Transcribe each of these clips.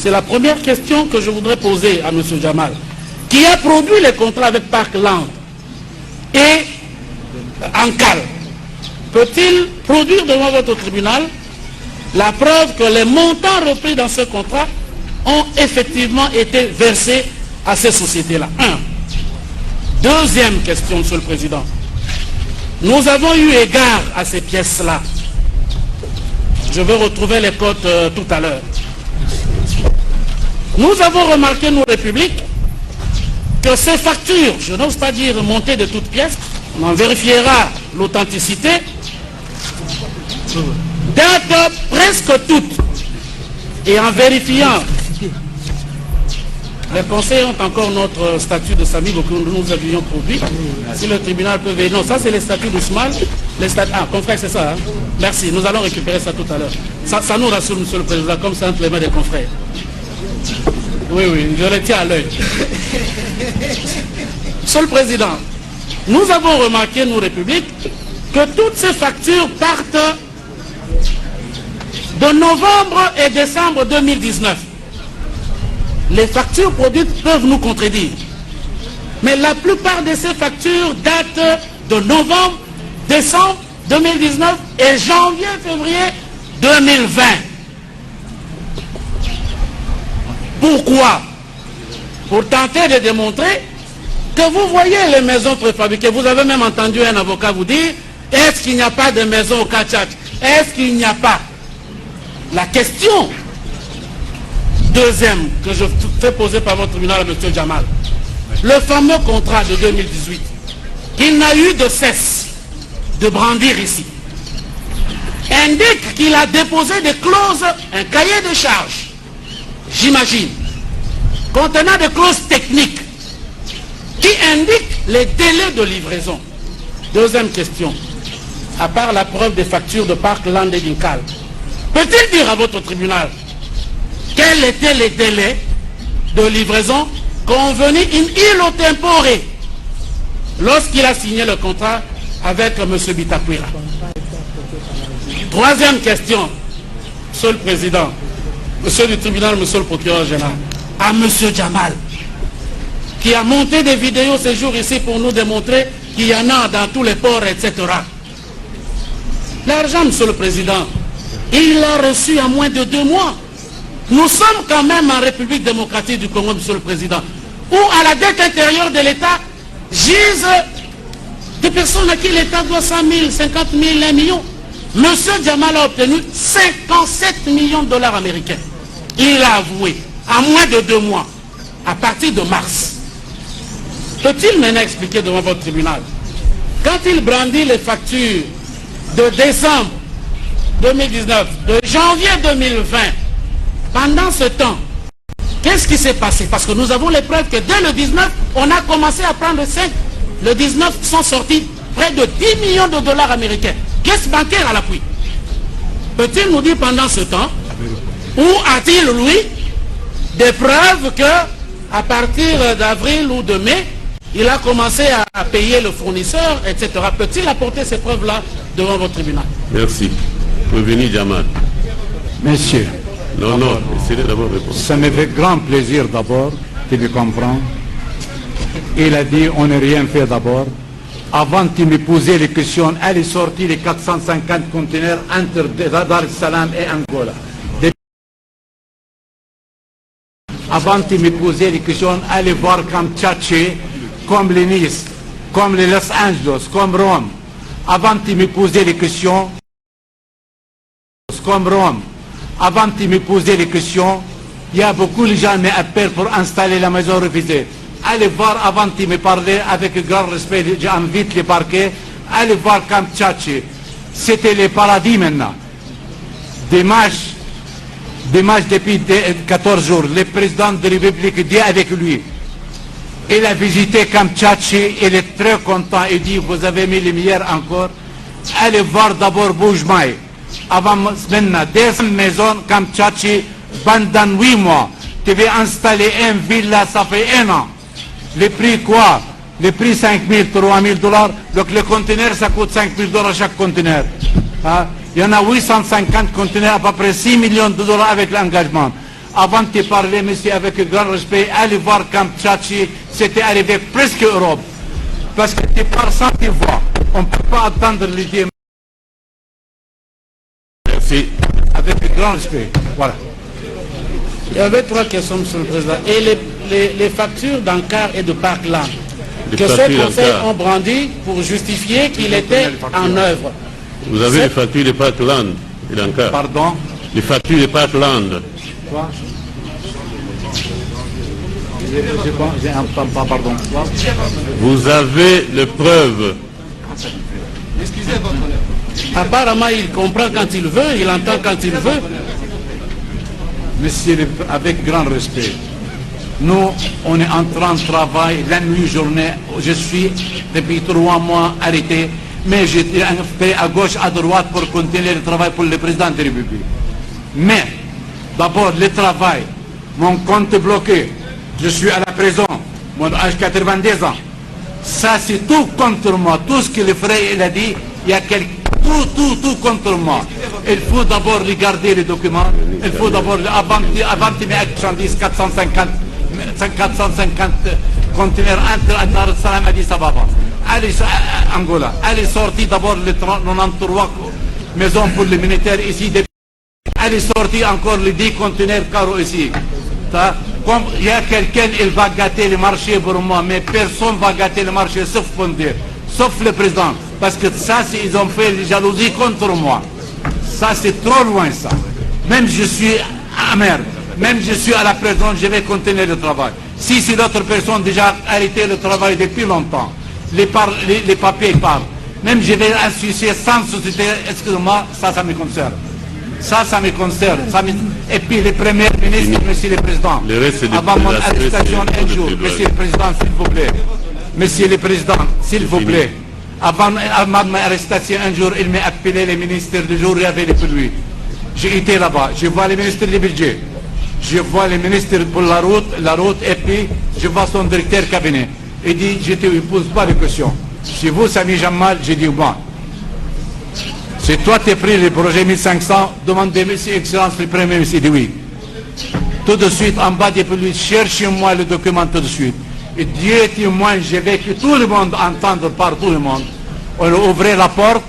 C'est la première question que je voudrais poser à M. Jamal, qui a produit les contrats avec Parkland et Ankal. Peut-il produire devant votre tribunal la preuve que les montants repris dans ce contrat ont effectivement été versés à ces sociétés-là? Un. Deuxième question, Monsieur le Président. Nous avons eu égard à ces pièces-là. Je vais retrouver les cotes tout à l'heure. Nous avons remarqué, nous, République, que ces factures, je n'ose pas dire montées de toutes pièces, on en vérifiera l'authenticité, datent presque toutes. Et en vérifiant, les conseils ont encore notre statut de Sami que nous avions produit. Si le tribunal peut veiller. Non, ça c'est les statuts d'Ousmane. Ah, confrère, c'est ça. Hein? Merci. Nous allons récupérer ça tout à l'heure. Ça nous rassure, Monsieur le Président, comme ça entre les mains des confrères. Oui, oui, je les tiens à l'œil. Monsieur le Président, nous avons remarqué, nous, République, que toutes ces factures partent de novembre et décembre 2019. Les factures produites peuvent nous contredire. Mais la plupart de ces factures datent de novembre, décembre 2019 et janvier, février 2020. Pourquoi? Pour tenter de démontrer que vous voyez les maisons préfabriquées. Vous avez même entendu un avocat vous dire, est-ce qu'il n'y a pas de maison au Kachach? Est-ce qu'il n'y a pas? La question deuxième que je fais poser par votre tribunal à M. Jamal, le fameux contrat de 2018, qu'il n'a eu de cesse de brandir ici, indique qu'il a déposé des clauses, un cahier de charges, j'imagine, contenant des clauses techniques qui indiquent les délais de livraison. Deuxième question, à part la preuve des factures de Parkland et d'Inkal, peut-il dire à votre tribunal quels étaient les délais de livraison convenus in illo tempore lorsqu'il a signé le contrat avec M. Bitakwira? Troisième question, Monsieur le Président, Monsieur du tribunal, Monsieur le procureur général, à M. Jamal, qui a monté des vidéos ces jours ici pour nous démontrer qu'il y en a dans tous les ports, etc. L'argent, Monsieur le Président, il l'a reçu en moins de 2 mois. Nous sommes quand même en République démocratique du Congo, Monsieur le Président, où à la dette intérieure de l'État gisent des personnes à qui l'État doit 100 000, 50 000, 1 million. Monsieur Jamal a obtenu 57 millions de dollars américains. Il l'a avoué en moins de 2 mois, à partir de mars. Peut-il maintenant expliquer devant votre tribunal, quand il brandit les factures de décembre 2019, de janvier 2020, pendant ce temps, qu'est-ce qui s'est passé? Parce que nous avons les preuves que dès le 19, on a commencé à prendre 5. Le 19 sont sortis près de 10 millions de dollars américains. Caisse bancaire à l'appui. Peut-il nous dire pendant ce temps, où a-t-il, lui, des preuves que, à partir d'avril ou de mai, il a commencé à payer le fournisseur, etc. Peut-il apporter ces preuves-là devant votre tribunal? Merci. Prévenu Jamal. Messieurs, non, non, essayez d'abord de répondre. ça me fait grand plaisir d'abord, tu me comprends. Il a dit on n'a rien fait d'abord. Avant de me poser les questions, elle est sortie les 450 conteneurs entre Dar es Salaam et Angola. Avant de me poser les questions, allez voir comme Tchatché, comme les Nice, comme les Los Angeles, comme Rome. Avant de me poser les questions, comme Rome. Avant de me poser les questions, il y a beaucoup de gens qui m'appellent pour installer la maison refusée. Allez voir avant de me parler avec grand respect, j'invite les parquets, allez voir comme Tchatché. C'était le paradis maintenant. Dimanche depuis 14 jours, le président de la République dit avec lui, il a visité Camp Tchatché, il est très content, il dit vous avez mis les meilleurs encore. Allez voir d'abord Boujmaï. Avant maintenant, des maisons Camp Tchatché, pendant 8 mois, tu veux installer une villa, ça fait 1 an. Le prix quoi? Le prix 5 000, 3 000 dollars. Donc le conteneur, ça coûte 5 000 dollars chaque conteneur. Hein? Il y en a 850 conteneurs, à peu près 6 millions de dollars avec l'engagement. Avant de parler, monsieur, avec grand respect, allez voir Camp Tchatchi, c'était arrivé presque Europe. Parce que tu parles sans tes voix. On ne peut pas attendre l'idée. Merci. Avec grand respect. Voilà. Il y avait 3 questions, Monsieur le Président. Et les factures d'Ankar et de Parkland, que ces conseils ont brandi pour justifier qu'il était en œuvre. Vous avez les factures de Parkland et d'Ankar. Pardon? Les factures de Parkland. Quoi? Pardon. Quoi? Vous avez les preuves. Excusez votre honneur. Apparemment, il comprend quand il veut, il entend quand il veut. Monsieur, avec grand respect, nous, on est en train de travailler la nuit, journée. Je suis depuis 3 mois arrêté, mais j'étais fait à gauche, à droite pour continuer le travail pour le président de la République. Mais, d'abord, le travail, mon compte est bloqué, je suis à la prison, mon âge 90 ans. Ça, c'est tout contre moi. Tout ce que le frère il a dit, il y a tout contre moi. Il faut d'abord regarder les documents. Il faut d'abord, avant de mettre 450 conteneurs entre Dar es Salaam et Addis Ababa. Allez, Angola. Allez, sortir d'abord les 93 maisons pour les militaires ici. Allez, sortir encore les 10 conteneurs carreaux ici. Comme il y a quelqu'un, il va gâter le marché pour moi, mais personne ne va gâter le marché, sauf Fondé, sauf le président. Parce que ça, ils ont fait les jalousies contre moi. Ça, c'est trop loin, ça. Même je suis amer, même je suis à la prison, je vais continuer le travail. Si c'est d'autres personnes déjà arrêté le travail depuis longtemps, les papiers parlent. Même je vais associer sans société, excusez-moi, ça me concerne. Ça me concerne. Et puis le Premier ministre, Monsieur le Président, avant mon arrestation un jour, Monsieur le Président, s'il vous plaît. Monsieur le Président, s'il vous plaît. Avant mon arrestation un jour, il m'a appelé le ministre du jour, il y avait les pluies. J'ai été là-bas, je vois le ministre du budget, je vois le ministre pour la route, et puis je vois son directeur cabinet. Il dit, je ne te pose pas de questions. Si vous, Sami Jamal, j'ai dit moi. Si toi tu as pris le projet 1500, demandez, Monsieur Excellence, le Premier ministre, il dit oui. Tout de suite, en bas des pluies, cherchez-moi le document tout de suite. Et Dieu est témoin, j'ai vu que tout le monde entendre par tout le monde. On a ouvert la porte,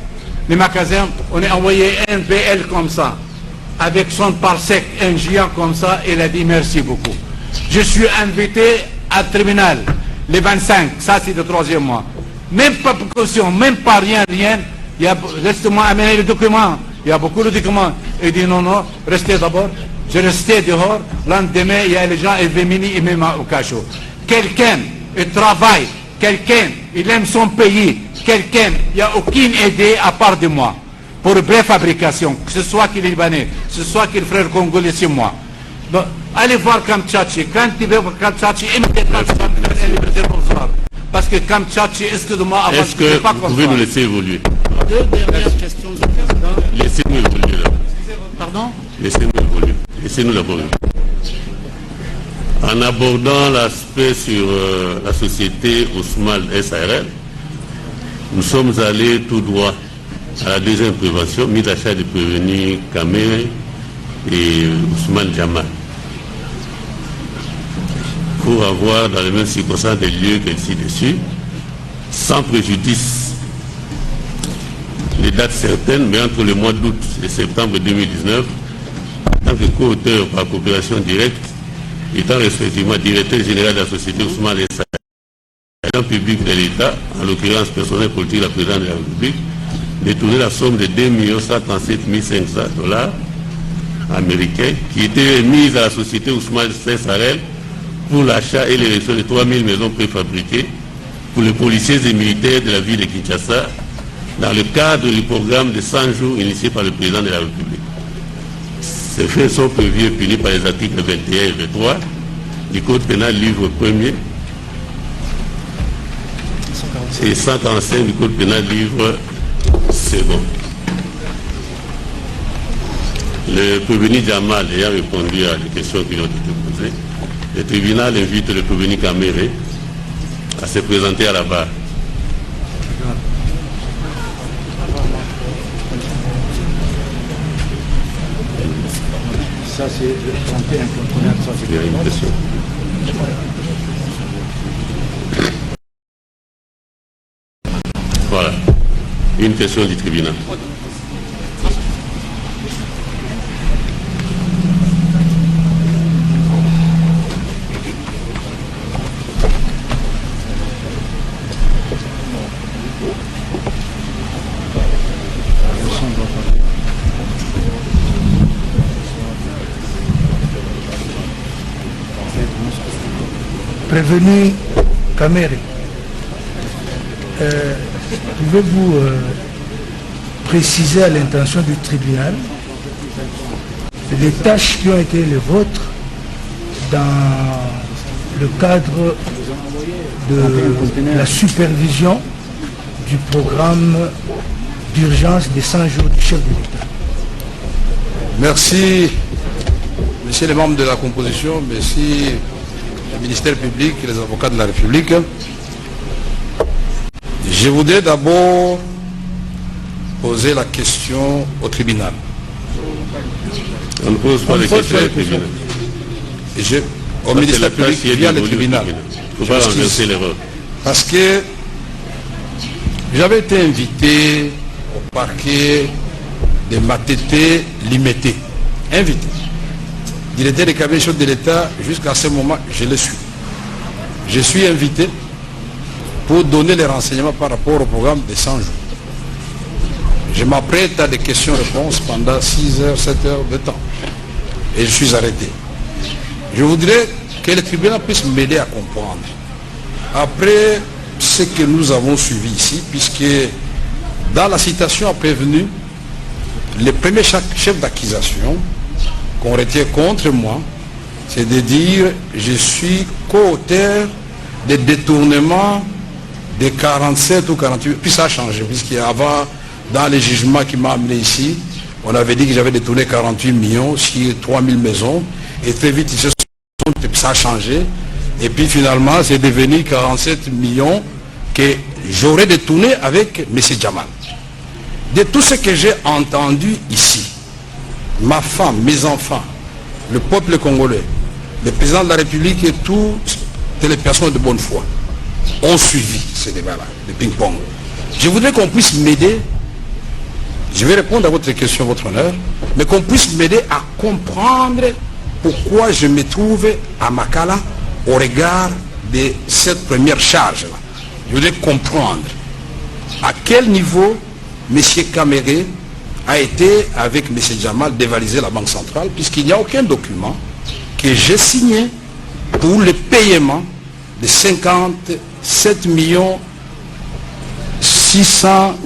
le magasin, on a envoyé un BL comme ça, avec son parsec, un géant comme ça, et il a dit merci beaucoup. Je suis invité à tribunal, les 25, ça c'est le 3e mois. Même pas précaution, même pas rien. Laissez-moi amener les documents. Il y a beaucoup de documents. Il dit non, restez d'abord. Je restais dehors. Lendemain, il y a les gens, ils viennent et même au cachot. Quelqu'un, il travaille. Quelqu'un, il aime son pays. Quelqu'un, il n'y a aucune idée à part de moi. Pour préfabrication, que ce soit qu'il est libanais, que ce soit qu'il est frère congolais, c'est moi. Bon, allez voir Camp Tchatchi. Quand tu veux voir Camp Tchatchi, immédiatement, tu vas me faire une liberté provisoire. Parce que Camp Tchatchi, excusez-moi, avant est-ce que vous pouvez nous laisser évoluer? 2 dernières questions, Monsieur le Président. Laissez-nous évoluer là. Pardon? Laissez-nous évoluer. Laissez-nous d'abord évoluer. En abordant l'aspect sur la société Ousmane SARL, nous sommes allés tout droit à la deuxième prévention, mise à charge de prévenir Kamere et Ousmane Jamal, pour avoir dans les mêmes circonstances des lieux que ci-dessus, sans préjudice les dates certaines, mais entre le mois d'août et septembre 2019, en tant que co-auteur par coopération directe, étant respectivement directeur général de la société Ousmane SARL, agent public de l'État, en l'occurrence personnel politique de la présidente de la République, détourné la somme de 2 137 500 $ américains qui était mise à la société Ousmane SARL pour l'achat et l'érection de 3000 maisons préfabriquées pour les policiers et militaires de la ville de Kinshasa dans le cadre du programme de 100 jours initié par le président de la République. Ces faits sont prévus et punis par les articles 21 et 23 du Code pénal livre 1er et 145 du Code pénal livre 2. Le prévenu Jamal ayant répondu à des questions qui ont été posées, le tribunal invite le prévenu Kamere à se présenter à la barre. Ça, c'est le 31 qu'on connaît. Ça, c'est Il y a une question. Voilà. Une question du tribunal. Prévenu Kamere, pouvez-vous préciser à l'intention du tribunal les tâches qui ont été les vôtres dans le cadre de la supervision du programme d'urgence des 100 jours du chef de l'État? Merci, messieurs les membres de la composition, merci le ministère public et les avocats de la République. Je voudrais d'abord poser la question au tribunal. On ne pose pas les questions au tribunal. Au ministère public via le tribunal. Il ne faut pas renverser l'erreur. Parce que j'avais été invité au parquet de Matete Limité. Invité. Directeur des cabinets chefs de l'État, jusqu'à ce moment, je le suis. Je suis invité pour donner les renseignements par rapport au programme des 100 jours. Je m'apprête à des questions-réponses pendant 6 heures, 7 heures de temps. Et je suis arrêté. Je voudrais que le tribunal puisse m'aider à comprendre. Après ce que nous avons suivi ici, puisque dans la citation a prévenu, le premier chef d'accusation qu'on retient contre moi, c'est de dire je suis co-auteur des détournements de 47 ou 48, puis ça a changé, puisqu'avant, dans les jugements qui m'ont amené ici, on avait dit que j'avais détourné 48 millions sur 3000 maisons, et très vite, ça a changé, et puis finalement, c'est devenu 47 millions que j'aurais détourné avec M. Djamal. De tout ce que j'ai entendu ici, ma femme, mes enfants, le peuple congolais, le président de la République et toutes les personnes de bonne foi ont suivi ce débat-là, le ping-pong. Je voudrais qu'on puisse m'aider, je vais répondre à votre question, votre honneur, mais qu'on puisse m'aider à comprendre pourquoi je me trouve à Makala au regard de cette première charge-là. Je voudrais comprendre à quel niveau M. Kamere a été, avec M. Djamal, dévaliser la Banque centrale, puisqu'il n'y a aucun document que j'ai signé pour le paiement de 57 millions 600...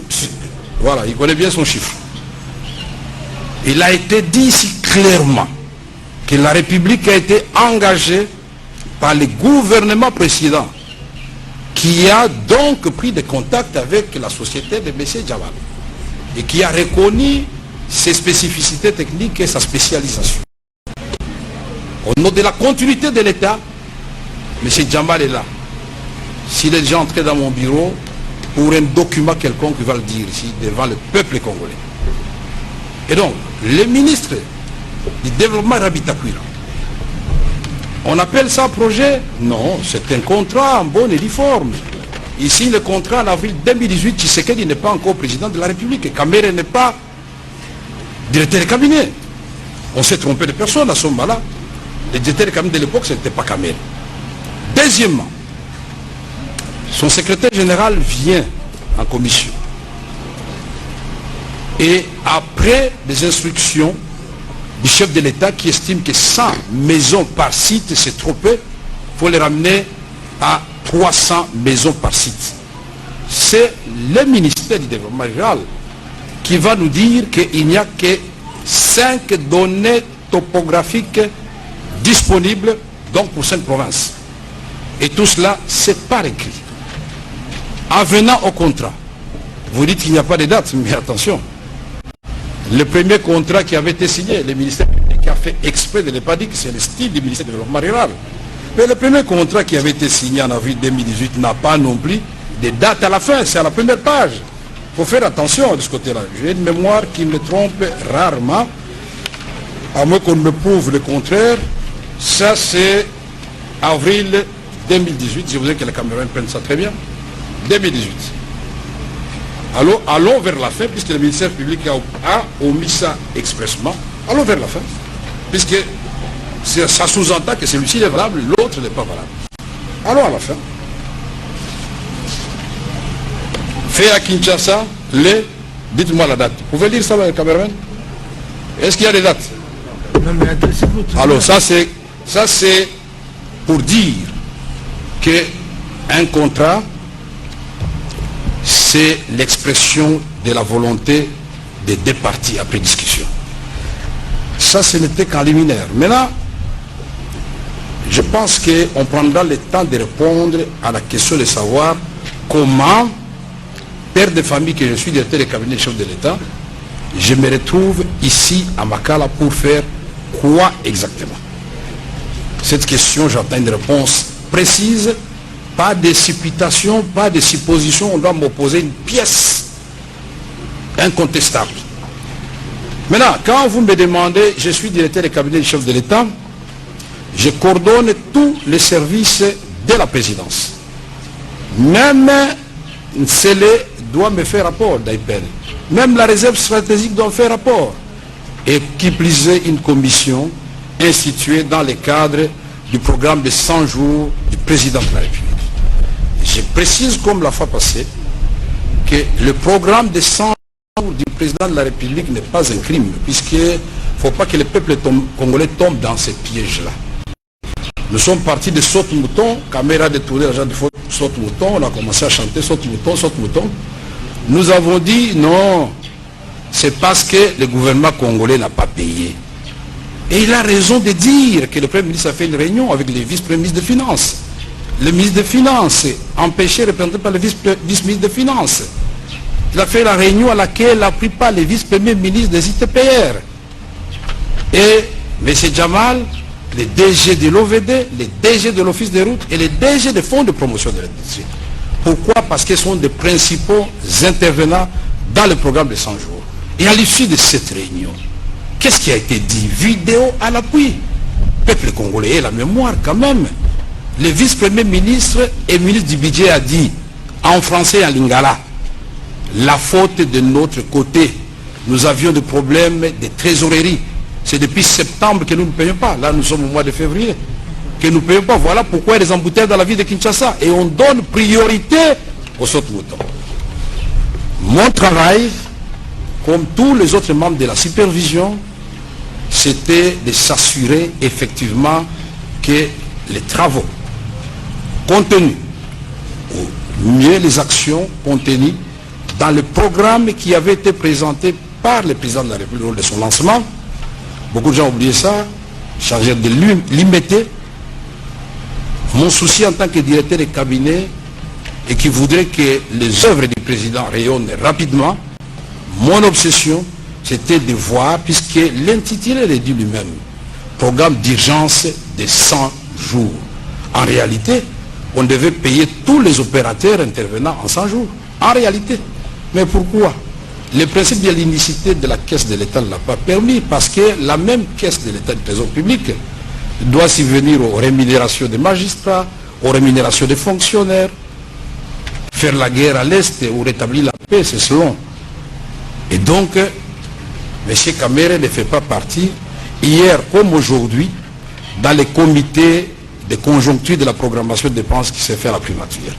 Voilà, il connaît bien son chiffre. Il a été dit ici clairement que la République a été engagée par le gouvernement précédent, qui a donc pris des contacts avec la société de M. Djamal et qui a reconnu ses spécificités techniques et sa spécialisation. Au nom de la continuité de l'État, M. Djamal est là. S'il est déjà entré dans mon bureau pour un document quelconque, il va le dire ici devant le peuple congolais. Et donc, le ministre du développement Rabitakwira, on appelle ça projet? Non, c'est un contrat en bonne et due forme. Ici, le contrat en avril 2018, Tshisekedi n'est pas encore président de la République. Kamere n'est pas directeur de cabinet. On s'est trompé de personne à ce moment-là. Le directeur de cabinet de l'époque, ce n'était pas Kamere. Deuxièmement, son secrétaire général vient en commission. Et après des instructions du chef de l'État qui estime que 100 maisons par site, c'est trop peu, il faut les ramener à 300 maisons par site. C'est le ministère du Développement rural qui va nous dire qu'il n'y a que 5 données topographiques disponibles, donc pour 5 provinces. Et tout cela, c'est par écrit. En venant au contrat, vous dites qu'il n'y a pas de date, mais attention. Le premier contrat qui avait été signé, le ministère public a fait exprès de ne pas dire que c'est le style du ministère du Développement rural. Mais le premier contrat qui avait été signé en avril 2018 n'a pas non plus de date à la fin, c'est à la première page. Il faut faire attention de ce côté-là. J'ai une mémoire qui me trompe rarement. à moins qu'on me prouve le contraire, ça c'est avril 2018, je voudrais que la caméra prenne ça très bien, 2018. Alors, allons vers la fin, puisque le ministère public a omis ça expressement, allons vers la fin, puisque ça sous-entend que celui-ci est valable, l'autre n'est pas valable. Allons à la fin. Fait à Kinshasa, dites-moi la date. Vous pouvez lire ça, le caméraman? Est-ce qu'il y a des dates? Non, mais adressez-vous. Alors ça c'est pour dire qu'un contrat, c'est l'expression de la volonté des deux parties après discussion. Ça, ce n'était qu'en liminaire. Maintenant, je pense qu'on prendra le temps de répondre à la question de savoir comment, père de famille que je suis, directeur de cabinet chef de l'État, je me retrouve ici à Makala pour faire quoi exactement? Cette question, j'attends une réponse précise, pas de supputation, pas de supposition, on doit m'opposer une pièce incontestable. Maintenant, quand vous me demandez, je suis directeur de cabinet du chef de l'État, je coordonne tous les services de la présidence. Même Nsele doit me faire rapport d'AIPEL. Même la réserve stratégique doit faire rapport. Et qui plus est une commission instituée dans le cadre du programme de 100 jours du président de la République. Je précise comme la fois passée que le programme de 100 jours du président de la République n'est pas un crime, puisqu'il ne faut pas que le peuple congolais tombe dans ces pièges-là. Nous sommes partis de saute-mouton, caméra détournée, l'agent de saute-mouton, on a commencé à chanter saute-mouton, saute-mouton. Nous avons dit non, c'est parce que le gouvernement congolais n'a pas payé. Et il a raison de dire que le Premier ministre a fait une réunion avec les vice-premiers ministres des Finances. Le ministre des Finances, empêché, représenté par le vice-ministre des Finances. Il a fait la réunion à laquelle n'a pris pas les vice-premiers ministres des ITPR. Et M. Jamal, les DG de l'OVD, les DG de l'Office des routes et les DG des fonds de promotion de l'industrie. Pourquoi? Parce qu'ils sont des principaux intervenants dans le programme de 100 jours. Et à l'issue de cette réunion, qu'est-ce qui a été dit? Vidéo à l'appui. Le peuple congolais a la mémoire quand même. Le vice-premier ministre et ministre du budget a dit, en français et en lingala, la faute de notre côté. Nous avions des problèmes de trésorerie. C'est depuis septembre que nous ne payons pas. Là, nous sommes au mois de février. Que nous ne payons pas. Voilà pourquoi il y a des embouteillages dans la ville de Kinshasa. Et on donne priorité aux saute-moutons. Mon travail, comme tous les autres membres de la supervision, c'était de s'assurer effectivement que les travaux contenus, ou mieux les actions contenues dans le programme qui avait été présenté par le président de la République lors de son lancement, beaucoup de gens ont oublié ça, chargé de limiter. Mon souci en tant que directeur de cabinet et qui voudrait que les œuvres du président rayonnent rapidement, mon obsession, c'était de voir, puisque l'intitulé le dit lui-même, programme d'urgence de 100 jours. En réalité, on devait payer tous les opérateurs intervenant en 100 jours. En réalité. Mais pourquoi? Le principe de l'unicité de la caisse de l'État ne l'a pas permis, parce que la même caisse de l'État du Trésor public doit subvenir aux rémunérations des magistrats, aux rémunérations des fonctionnaires, faire la guerre à l'Est ou rétablir la paix, c'est selon. Et donc, M. Kamere ne fait pas partie, hier comme aujourd'hui, dans les comités de conjoncture de la programmation de dépenses qui s'est fait à la primature.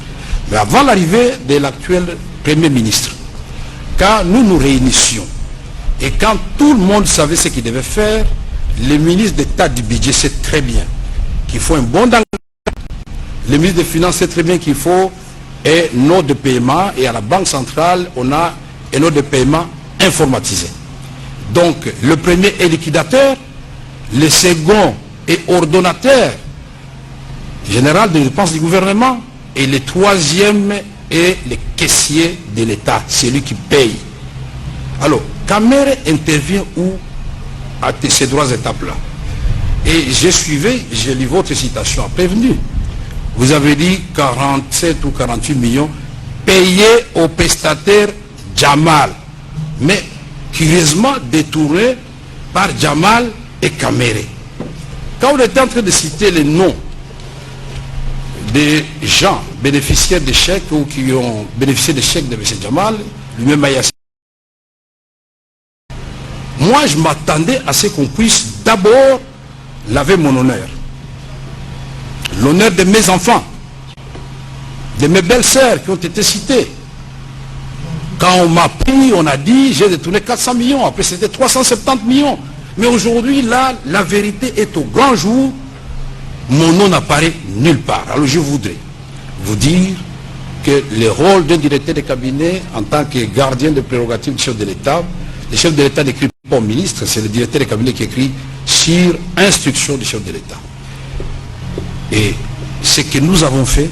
Mais avant l'arrivée de l'actuel Premier ministre, quand nous nous réunissions, et quand tout le monde savait ce qu'il devait faire, le ministre d'État du budget sait très bien qu'il faut un bon engagement. Le ministre des Finances sait très bien qu'il faut un note de paiement, et à la Banque centrale, on a un note de paiement informatisé. Donc, le premier est liquidateur, le second est ordonnateur général des dépenses du gouvernement, et le troisième est le caissier de l'État, c'est lui qui paye. Alors, Kamere intervient où à ces trois étapes-là? Et j'ai lu votre citation à prévenu. Vous avez dit 47 ou 48 millions payés au prestataire Jamal. Mais curieusement détourné par Jamal et Caméré. Quand on était en train de citer les noms des gens bénéficiaires des chèques ou qui ont bénéficié des chèques de M. Djamal, lui-même Mayassi, moi je m'attendais à ce qu'on puisse d'abord laver mon honneur. L'honneur de mes enfants, de mes belles-sœurs qui ont été citées. Quand on m'a pris, on a dit, j'ai détourné 400 millions, après c'était 370 millions. Mais aujourd'hui, là, la vérité est au grand jour. Mon nom n'apparaît nulle part. Alors je voudrais vous dire que le rôle d'un directeur de cabinet en tant que gardien de prérogatives du chef de l'État, le chef de l'État n'écrit pas au ministre, c'est le directeur de cabinet qui écrit sur instruction du chef de l'État. Et ce que nous avons fait,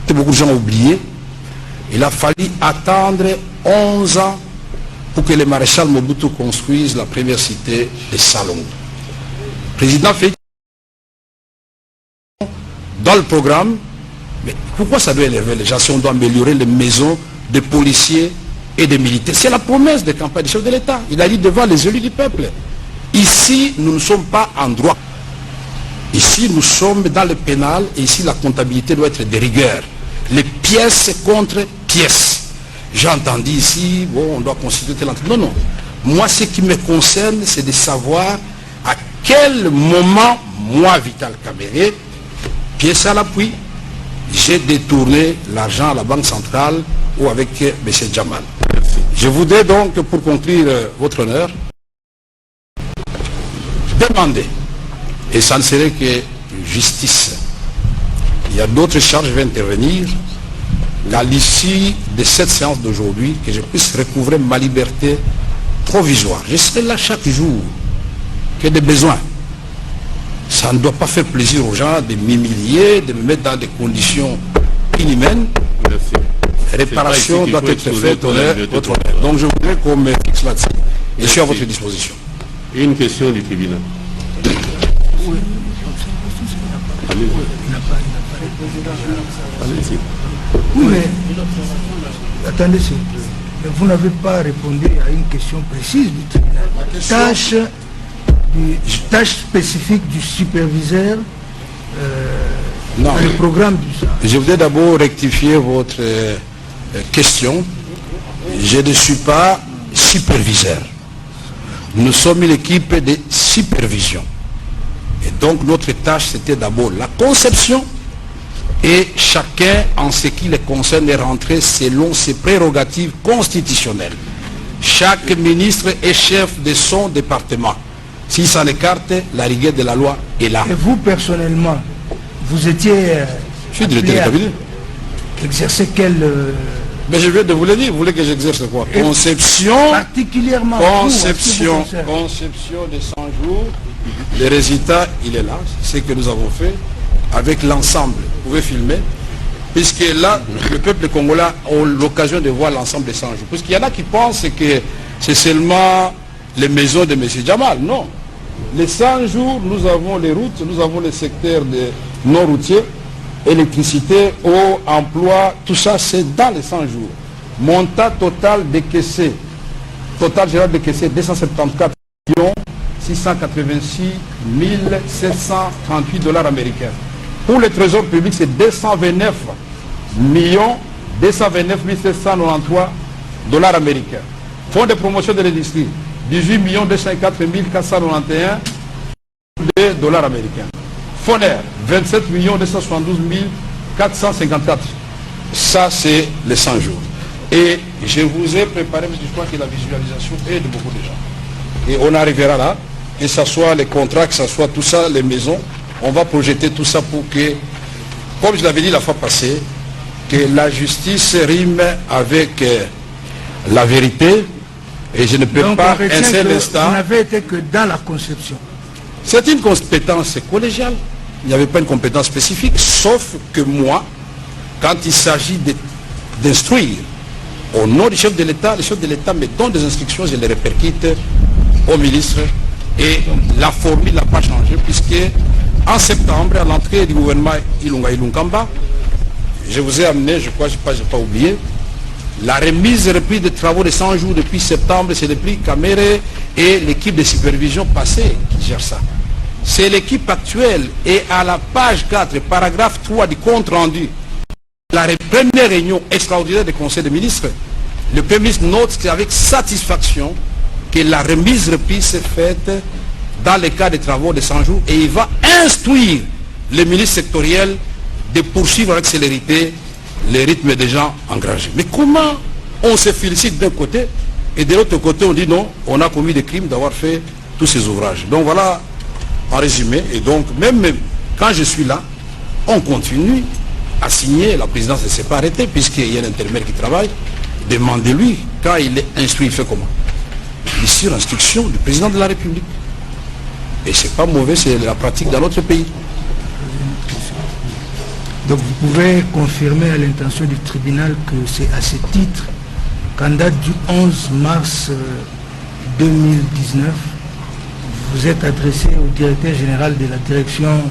que beaucoup de gens ont oublié, il a fallu attendre 11 ans pour que le maréchal Mobutu construise la première cité de Salongo. Le président fait dans le programme, mais pourquoi ça doit énerver les gens si on doit améliorer les maisons des policiers et des militaires? C'est la promesse de campagne du chef de l'État. Il a dit devant les élus du peuple. Ici, nous ne sommes pas en droit. Ici, nous sommes dans le pénal et ici, la comptabilité doit être de rigueur. Les pièces contre pièces. J'ai entendu ici, bon, on doit constituer tel entité. Non, non. Moi, ce qui me concerne, c'est de savoir à quel moment, moi, Vital Caméré, pièce à l'appui, j'ai détourné l'argent à la Banque centrale ou avec M. Djamal. Je voudrais donc, pour conclure votre honneur, demander, et ça ne serait que justice, il y a d'autres charges, je vais intervenir, qu'à l'issue de cette séance d'aujourd'hui, que je puisse recouvrer ma liberté provisoire. Je serai là chaque jour, qu'il y ait des besoins. Ça ne doit pas faire plaisir aux gens de m'humilier, de me mettre dans des conditions inhumaines. Merci. Réparation doit être faite votre honneur. Donc je voudrais qu'on me fixe là-dessus. Je suis à votre disposition. Une question du tribunal. Oui, mais attendez, s'il vous plaît. Mais vous n'avez pas répondu à une question précise du tribunal. Tâche spécifique du superviseur Non, dans le programme du SAR. je voudrais d'abord rectifier votre question. Je ne suis pas superviseur. Nous sommes une équipe de supervision. Et donc notre tâche, c'était d'abord la conception et chacun, en ce qui le concerne, est rentré selon ses prérogatives constitutionnelles. Chaque ministre est chef de son département. S'il s'en écarte, la rigueur de la loi est là. Et vous, personnellement, vous étiez Je suis directeur de cabinet. exercer quel... Mais je viens de vous le dire, vous voulez que j'exerce quoi? Conception, particulièrement conception de 100 jours. Le résultat, il est là, c'est ce que nous avons fait avec l'ensemble. Vous pouvez filmer, puisque là, le peuple congolais a l'occasion de voir l'ensemble des 100 jours. Puisqu'il y en a qui pensent que c'est seulement les maisons de M. Djamal. Non. Les 100 jours, nous avons les routes, nous avons les secteurs non routiers, électricité, eau, emploi, tout ça c'est dans les 100 jours. Montant total décaissé, total général décaissé 274 686 738 $ américains. Pour le trésor public, c'est 229 793 $ américains. Fonds de promotion de l'industrie, 18 204 491 $ américains. Fondaire, 27 272 454. Ça, c'est les 100 jours. Et je vous ai préparé, mais je crois que la visualisation est de beaucoup de gens. Et on arrivera là, que ce soit les contrats, que ce soit tout ça, les maisons, on va projeter tout ça pour que, comme je l'avais dit la fois passée, que la justice rime avec la vérité. Et je ne peux Donc, pas un seul instant... Vous n'avez été que dans la conception. C'est une compétence collégiale. Il n'y avait pas une compétence spécifique, sauf que moi, quand il s'agit d'instruire au nom du chef de l'État, le chef de l'État me donne des instructions, je les répercute au ministre. Et la formule n'a pas changé, puisque en septembre, à l'entrée du gouvernement Ilunga Ilunkamba, je vous ai amené, je crois, je n'ai pas oublié, La remise reprise des travaux de 100 jours depuis septembre, c'est depuis Caméré et l'équipe de supervision passée qui gère ça. C'est l'équipe actuelle et à la page 4, paragraphe 3 du compte rendu, la première réunion extraordinaire du Conseil des ministres, le Premier ministre note qu'avec satisfaction que la remise reprise s'est faite dans le cas des travaux de 100 jours et il va instruire les ministres sectoriels de poursuivre avec célérité les rythmes déjà engagés. Mais comment on se félicite d'un côté et de l'autre côté on dit non, on a commis des crimes d'avoir fait tous ces ouvrages. Donc voilà en résumé. Et donc même quand je suis là, on continue à signer. La présidence ne s'est pas arrêtée puisqu'il y a un intérimaire qui travaille. Demandez-lui, quand il est instruit, il fait comment? Il est sur instruction du président de la République. Et c'est pas mauvais, c'est la pratique dans notre pays. Donc vous pouvez confirmer à l'intention du tribunal que c'est à ce titre qu'en date du 11 mars 2019, vous êtes adressé au directeur général de la Direction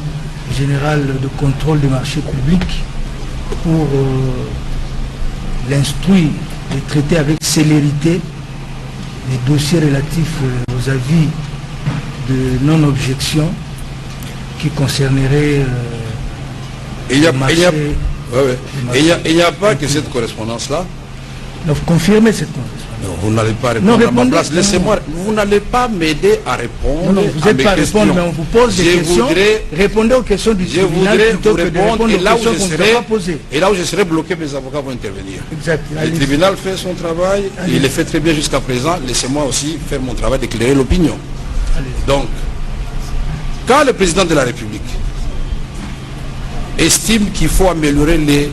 générale de contrôle des marchés publics pour l'instruire de traiter avec célérité les dossiers relatifs aux avis de non-objection qui concerneraient il n'y a pas que cette correspondance-là. Donc, vous confirmez cette correspondance. Non, vous n'allez pas répondre à ma place. Laissez-moi. Vous n'allez pas m'aider à répondre. Non, vous n'êtes pas à répondre, mais on vous pose des questions. Répondez aux questions du tribunal plutôt que de répondre aux questions qu'on ne peut pas poser. Et là où je serai bloqué, mes avocats vont intervenir. Exact. Le tribunal fait son travail. Il le fait très bien jusqu'à présent. Laissez-moi aussi faire mon travail d'éclairer l'opinion. Donc, quand le président de la République estime qu'il faut améliorer les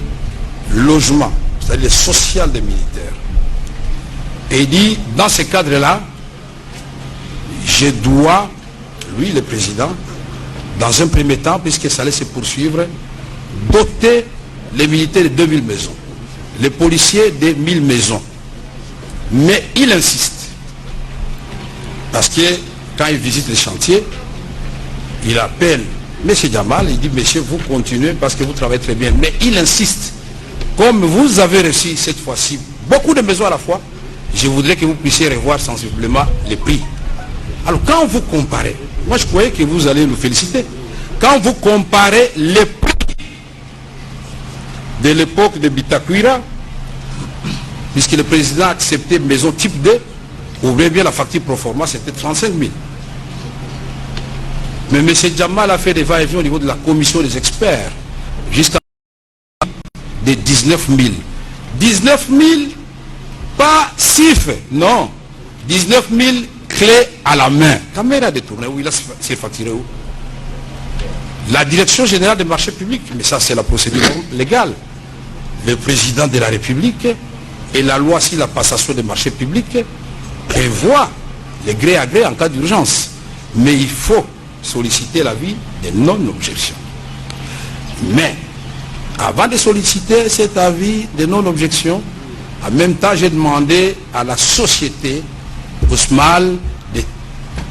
logements, c'est-à-dire les sociales des militaires, et il dit, dans ce cadre-là, je dois, lui le président, dans un premier temps, puisque ça allait se poursuivre, doter les militaires de 2000 maisons, les policiers de 1000 maisons. Mais il insiste, parce que quand il visite les chantiers, il appelle M. Djamal, il dit, monsieur, vous continuez parce que vous travaillez très bien. Mais il insiste, comme vous avez reçu cette fois-ci beaucoup de maisons à la fois, je voudrais que vous puissiez revoir sensiblement les prix. Alors quand vous comparez, moi je croyais que vous allez nous féliciter, quand vous comparez les prix de l'époque de Bitakwira, puisque le président a accepté maison type 2, ouvrez bien la facture pro forma, c'était 35 000. Mais M. Djamal a fait des va-et-vient au niveau de la commission des experts, jusqu'à des 19 000. 19 000, pas chiffre, non. 19 000 clés à la main. Caméra détournée, où il a s'est facturé où? La direction générale des marchés publics, mais ça c'est la procédure légale. Le président de la République et la loi sur la passation des marchés publics prévoit les gré à gré en cas d'urgence. Mais il faut solliciter l'avis des non-objections. Mais avant de solliciter cet avis de non-objection, en même temps j'ai demandé à la société Ousmal de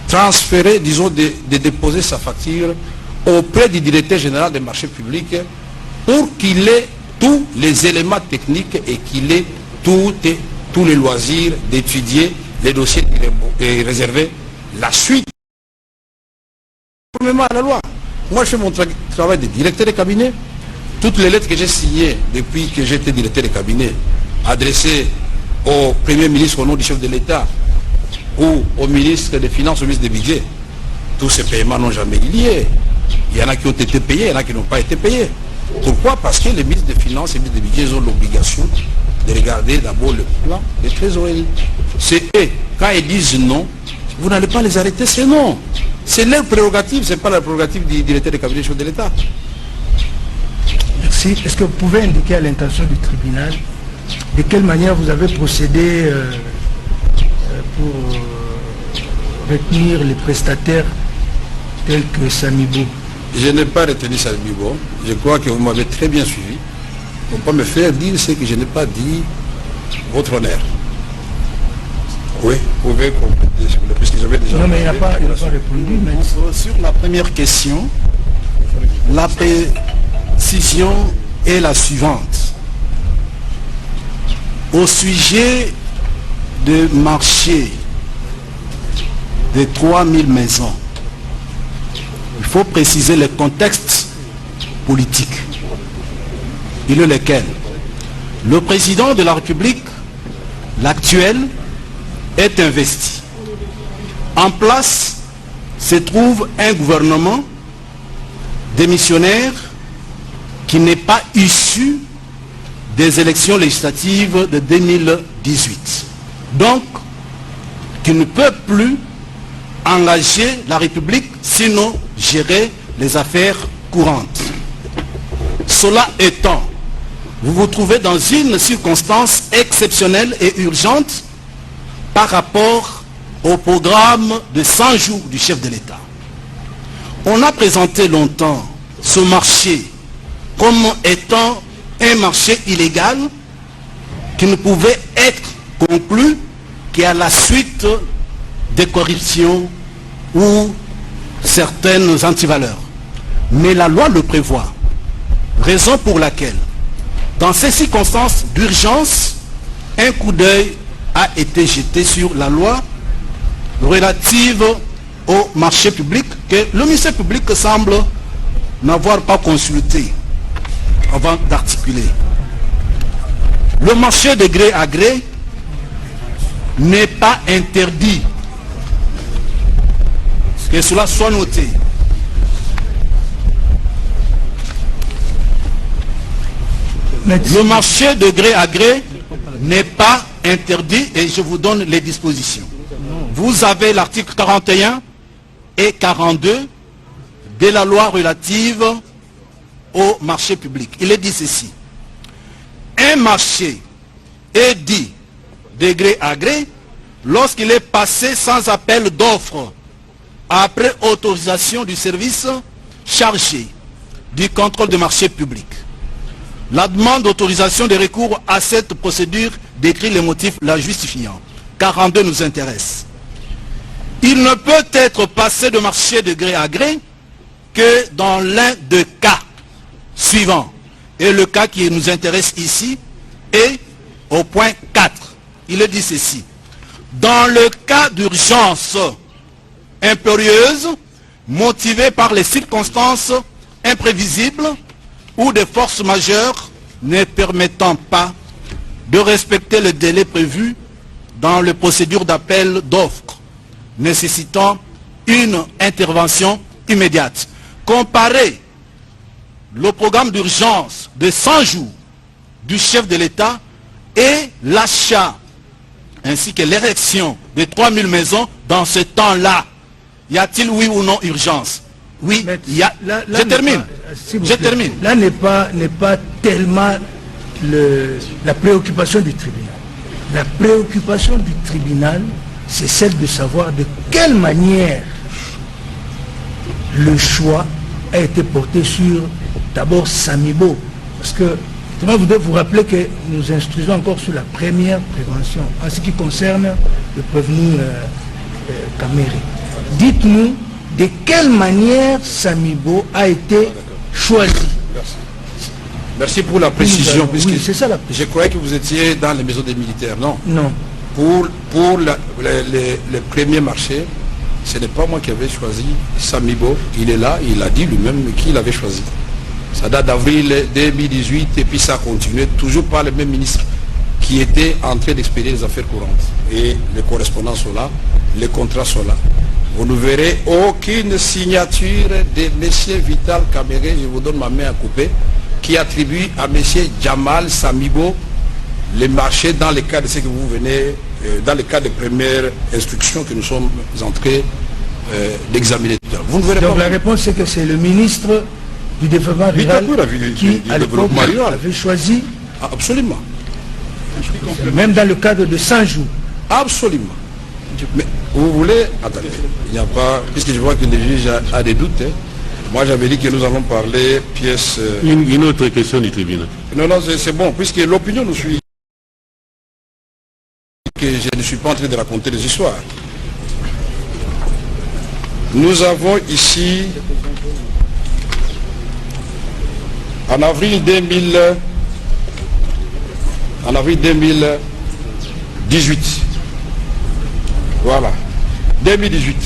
transférer, disons, de déposer sa facture auprès du directeur général des marchés publics pour qu'il ait tous les éléments techniques et qu'il ait tous les loisirs d'étudier les dossiers réservés, la suite à la loi. Moi je fais mon travail de directeur de cabinet. Toutes les lettres que j'ai signées depuis que j'étais directeur de cabinet, adressées au Premier ministre au nom du chef de l'État ou au ministre des Finances, au ministre des Budgets, tous ces paiements n'ont jamais eu lieu. Il y en a qui ont été payés, il y en a qui n'ont pas été payés. Pourquoi? Parce que les ministres des Finances et les ministres des Budgets ont l'obligation de regarder d'abord le plan des trésoreries. C'est eux, quand ils disent non, vous n'allez pas les arrêter, c'est non. C'est leur prérogative, ce n'est pas la prérogative du directeur de cabinet chef de l'État. Merci. Est-ce que vous pouvez indiquer à l'intention du tribunal de quelle manière vous avez procédé pour retenir les prestataires tels que Samibo? Je n'ai pas retenu Samibo. Je crois que vous m'avez très bien suivi. Il ne faut pas me faire dire ce que je n'ai pas dit, votre honneur. Oui, vous pouvez compléter, s'il vous plaît, puisque j'avais déjà... Non, mais il n'a pas répondu. Mais... Sur la première question, la précision est la suivante. Au sujet de marché de 3000 maisons, il faut préciser le contexte politique. Il est lequel? Le président de la République, l'actuel, est investi. En place se trouve un gouvernement démissionnaire qui n'est pas issu des élections législatives de 2018. Donc, qui ne peut plus engager la République, sinon gérer les affaires courantes. Cela étant, vous vous trouvez dans une circonstance exceptionnelle et urgente par rapport au programme de 100 jours du chef de l'État. On a présenté longtemps ce marché comme étant un marché illégal qui ne pouvait être conclu qu'à la suite des corruptions ou certaines antivaleurs. Mais la loi le prévoit, raison pour laquelle, dans ces circonstances d'urgence, un coup d'œil a été jeté sur la loi relative au marché public que le ministère public semble n'avoir pas consulté avant d'articuler. Le marché de gré à gré n'est pas interdit. Que cela soit noté. Le marché de gré à gré n'est pas interdit et je vous donne les dispositions. Vous avez l'article 41 et 42 de la loi relative au marché public. Il est dit ceci. Un marché est dit de gré à gré lorsqu'il est passé sans appel d'offres après autorisation du service chargé du contrôle des marchés publics. La demande d'autorisation de recours à cette procédure décrit les motifs la justifiant. 42 nous intéresse. Il ne peut être passé de marché de gré à gré que dans l'un des cas suivants. Et le cas qui nous intéresse ici est au point 4. Il est dit ceci. Dans le cas d'urgence impérieuse, motivée par les circonstances imprévisibles ou des forces majeures ne permettant pas de respecter le délai prévu dans les procédures d'appel d'offres, nécessitant une intervention immédiate. Comparer le programme d'urgence de 100 jours du chef de l'État et l'achat ainsi que l'érection de 3000 maisons dans ce temps-là. Y a-t-il oui ou non urgence? Oui, il y a. Je termine. Je termine. Là n'est pas tellement la préoccupation du tribunal. La préoccupation du tribunal, c'est celle de savoir de quelle manière le choix a été porté sur d'abord Samibo. Parce que je voudrais vous rappeler que nous instruisons encore sur la première prévention en ce qui concerne le prévenu Caméré. Dites-nous de quelle manière Samibo a été choisi. Merci. Merci pour la précision. Oui, c'est ça la précision. Je croyais que vous étiez dans les maisons des militaires. Non. Non. Pour les premiers marchés, ce n'est pas moi qui avais choisi Samibo. Il est là, il a dit lui-même qu'il avait choisi. Ça date d'avril 2018 et puis ça a continué, toujours par le même ministre qui était en train d'expédier les affaires courantes. Et les correspondants sont là, les contrats sont là. Vous ne verrez aucune signature de M. Vital Caméré, je vous donne ma main à couper, qui attribue à M. Jamal Samibo les marchés dans le cas de ce que vous venez, dans le cas des premières instructions que nous sommes en train d'examiner tout à l'heure. Vous ne verrez donc pas. La réponse c'est que c'est le ministre du développement rural qui à l'époque avait choisi. Absolument. Même dans le cadre de 100 jours. Absolument. Mais vous voulez, attendez, il n'y a pas, puisque je vois que le juge a des doutes, hein. Moi j'avais dit que nous allons parler pièce... Une autre question du tribunal. Non, c'est bon, puisque l'opinion nous suit, que je ne suis pas en train de raconter des histoires. Nous avons ici, en avril en avril 2018. Voilà. 2018.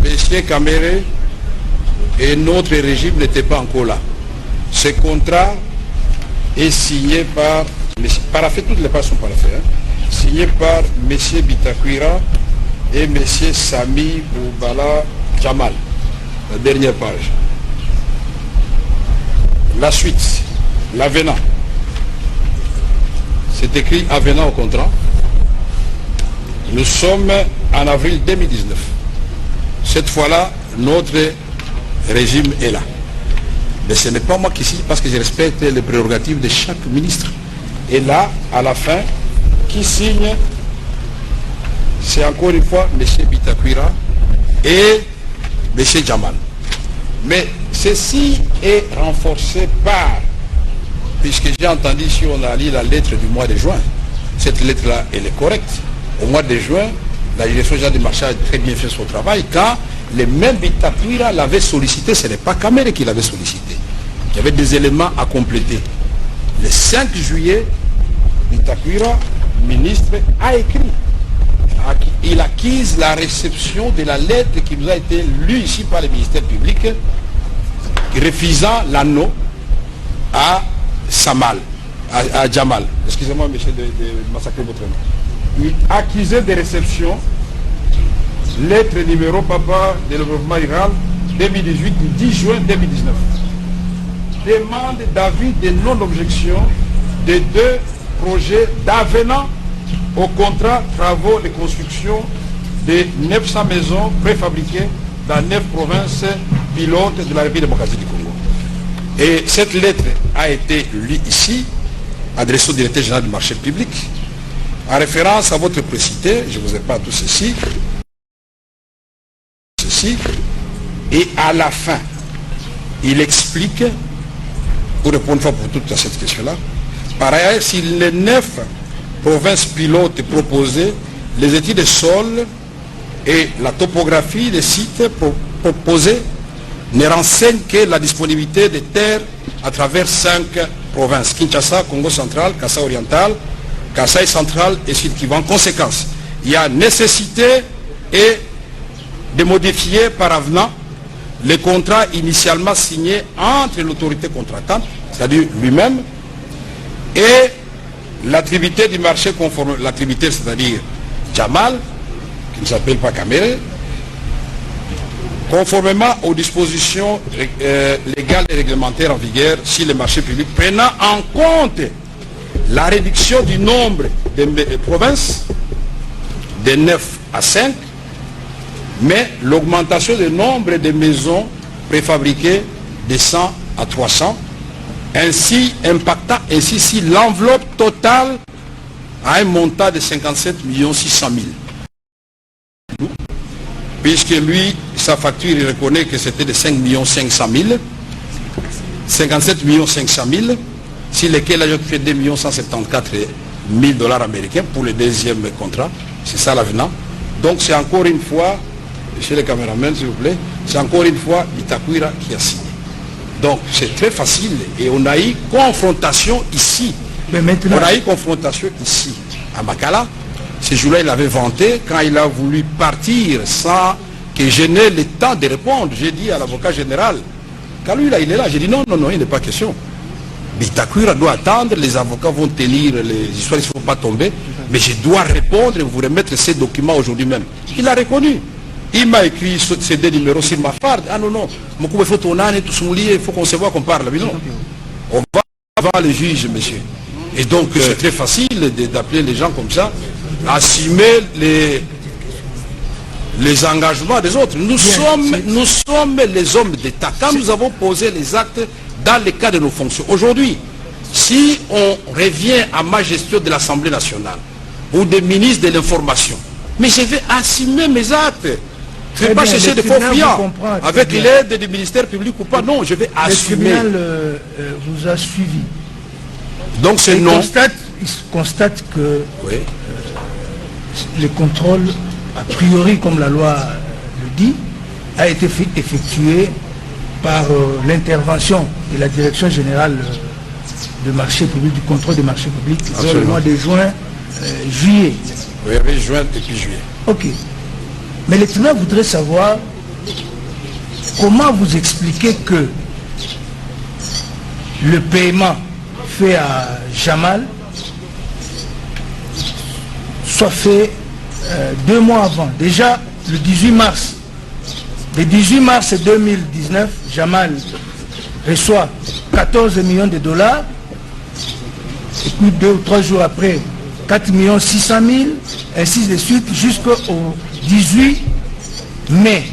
M. Kamere et notre régime n'étaient pas encore là. Ce contrat est signé par, paraffé, toutes les pages sont paraffées, signé par M. Bitakwira et M. Sami Boubala Jamal. La dernière page. La suite, l'avenant. C'est écrit avenant au contrat. Nous sommes en avril 2019. Cette fois-là, notre régime est là. Mais ce n'est pas moi qui signe parce que je respecte les prérogatives de chaque ministre. Et là, à la fin, qui signe, c'est encore une fois M. Bitakwira et M. Jamal. Mais ceci est renforcé par, puisque j'ai entendu si on a lu la lettre du mois de juin, cette lettre-là, elle est correcte. Au mois de juin, la direction générale du marché a très bien fait son travail. Quand les mêmes Bitakwira l'avaient sollicité, ce n'est pas Kamere qui l'avait sollicité. Il y avait des éléments à compléter. Le 5 juillet, Bitakwira, ministre, a écrit. Il acquise la réception de la lettre qui nous a été lue ici par le ministère public, refusant l'anneau à Samal, à Jamal. Excusez-moi, monsieur, de massacrer votre nom. Il accusait de réception, lettre numéro papa développement rural 2018 du 10 juin 2019. Demande d'avis de non-objection des deux projets d'avenant au contrat travaux de construction de 900 maisons préfabriquées dans 9 provinces pilotes de la République démocratique du Congo. Et cette lettre a été lue ici, adressée au directeur général du marché public, en référence à votre précité, je ne vous ai pas tout ceci, et à la fin, il explique, pour répondre une fois pour toutes à cette question-là, par ailleurs, si les 9 provinces pilotes proposées, les études de sol et la topographie des sites proposés ne renseignent que la disponibilité des terres à travers 5 provinces, Kinshasa, Congo central, Kasaï oriental, Kasaï central et Sud Kivu. En conséquence, il y a nécessité et de modifier par avenant les contrats initialement signés entre l'autorité contractante, c'est-à-dire lui-même, et l'attributaire du marché conforme, l'attributaire c'est-à-dire Jamal, qui ne s'appelle pas Kamere, conformément aux dispositions légales et réglementaires en vigueur sur les marchés publics, prenant en compte la réduction du nombre de provinces de 9 à 5, mais l'augmentation du nombre de maisons préfabriquées de 100 à 300, ainsi impactant ainsi si l'enveloppe totale à un montant de 57 600 000. Puisque lui, sa facture, il reconnaît que c'était de 5 500 000, 57 500 000, sur lesquels il a fait 2 174 000 dollars américains pour le deuxième contrat. C'est ça l'avenant. Donc c'est encore une fois, monsieur le caméraman s'il vous plaît, c'est encore une fois Bitakwira qui a signé. Donc c'est très facile et on a eu confrontation ici. Mais maintenant... On a eu confrontation ici, à Makala. Ce jour-là, il avait vanté quand il a voulu partir sans que je n'ai le temps de répondre. J'ai dit à l'avocat général, quand lui là, il est là, j'ai dit non, il n'est pas question. Bitakwira doit attendre, les avocats vont tenir les histoires, il ne faut pas tomber, mais je dois répondre et vous remettre ces documents aujourd'hui même. Il a reconnu. Il m'a écrit ces 2 numéros sur ma farde. Ah non, il faut qu'on se voit, qu'on parle. Mais non. On va voir le juge, monsieur. Et donc, c'est très facile d'appeler les gens comme ça, assumer les engagements des autres. Nous sommes les hommes d'État. Quand nous avons posé les actes dans le cadre de nos fonctions. Aujourd'hui, si on revient à ma gestion de l'Assemblée nationale ou des ministres de l'information, mais je vais assumer mes actes. Je ne vais pas chercher des faux clients avec l'aide du ministère public ou pas. Non, je vais assumer. Le tribunal vous a suivi. Donc c'est non. Il constate que oui. Le contrôle, a priori, comme la loi le dit, a été effectué par l'intervention de la direction générale de marché public, du contrôle des marchés publics vers le mois de juin, juillet. Oui, juin et puis juillet. Ok. Mais le tribunal voudrait savoir comment vous expliquez que le paiement fait à Jamal soit fait 2 mois avant. Déjà, le 18 mars. Le 18 mars 2019, Jamal reçoit 14 millions de dollars. Et puis 2 ou 3 jours après, 4 600 000, ainsi de suite, jusqu'au 18 mai.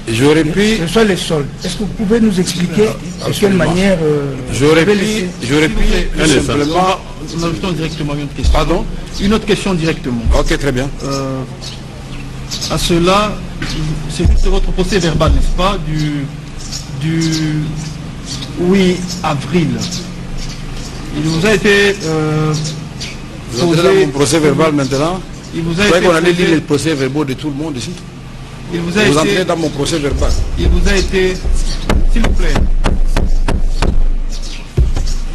J'aurais pris... Ce sont les soldes. Est-ce que vous pouvez nous expliquer de quelle manière... J'aurais pris simplement... Nous ajoutons directement une autre question. Pardon? Une autre question directement. Ok, très bien. À cela, c'est juste votre procès verbal, n'est-ce pas, du 8 avril. Il vous a été vous êtes dans mon procès verbal maintenant. Il vous a été qu'on allait posé, lire les procès verbaux de tout le monde ici. Il vous a vous été, entrez dans mon procès verbal. Il vous a été, s'il vous plaît,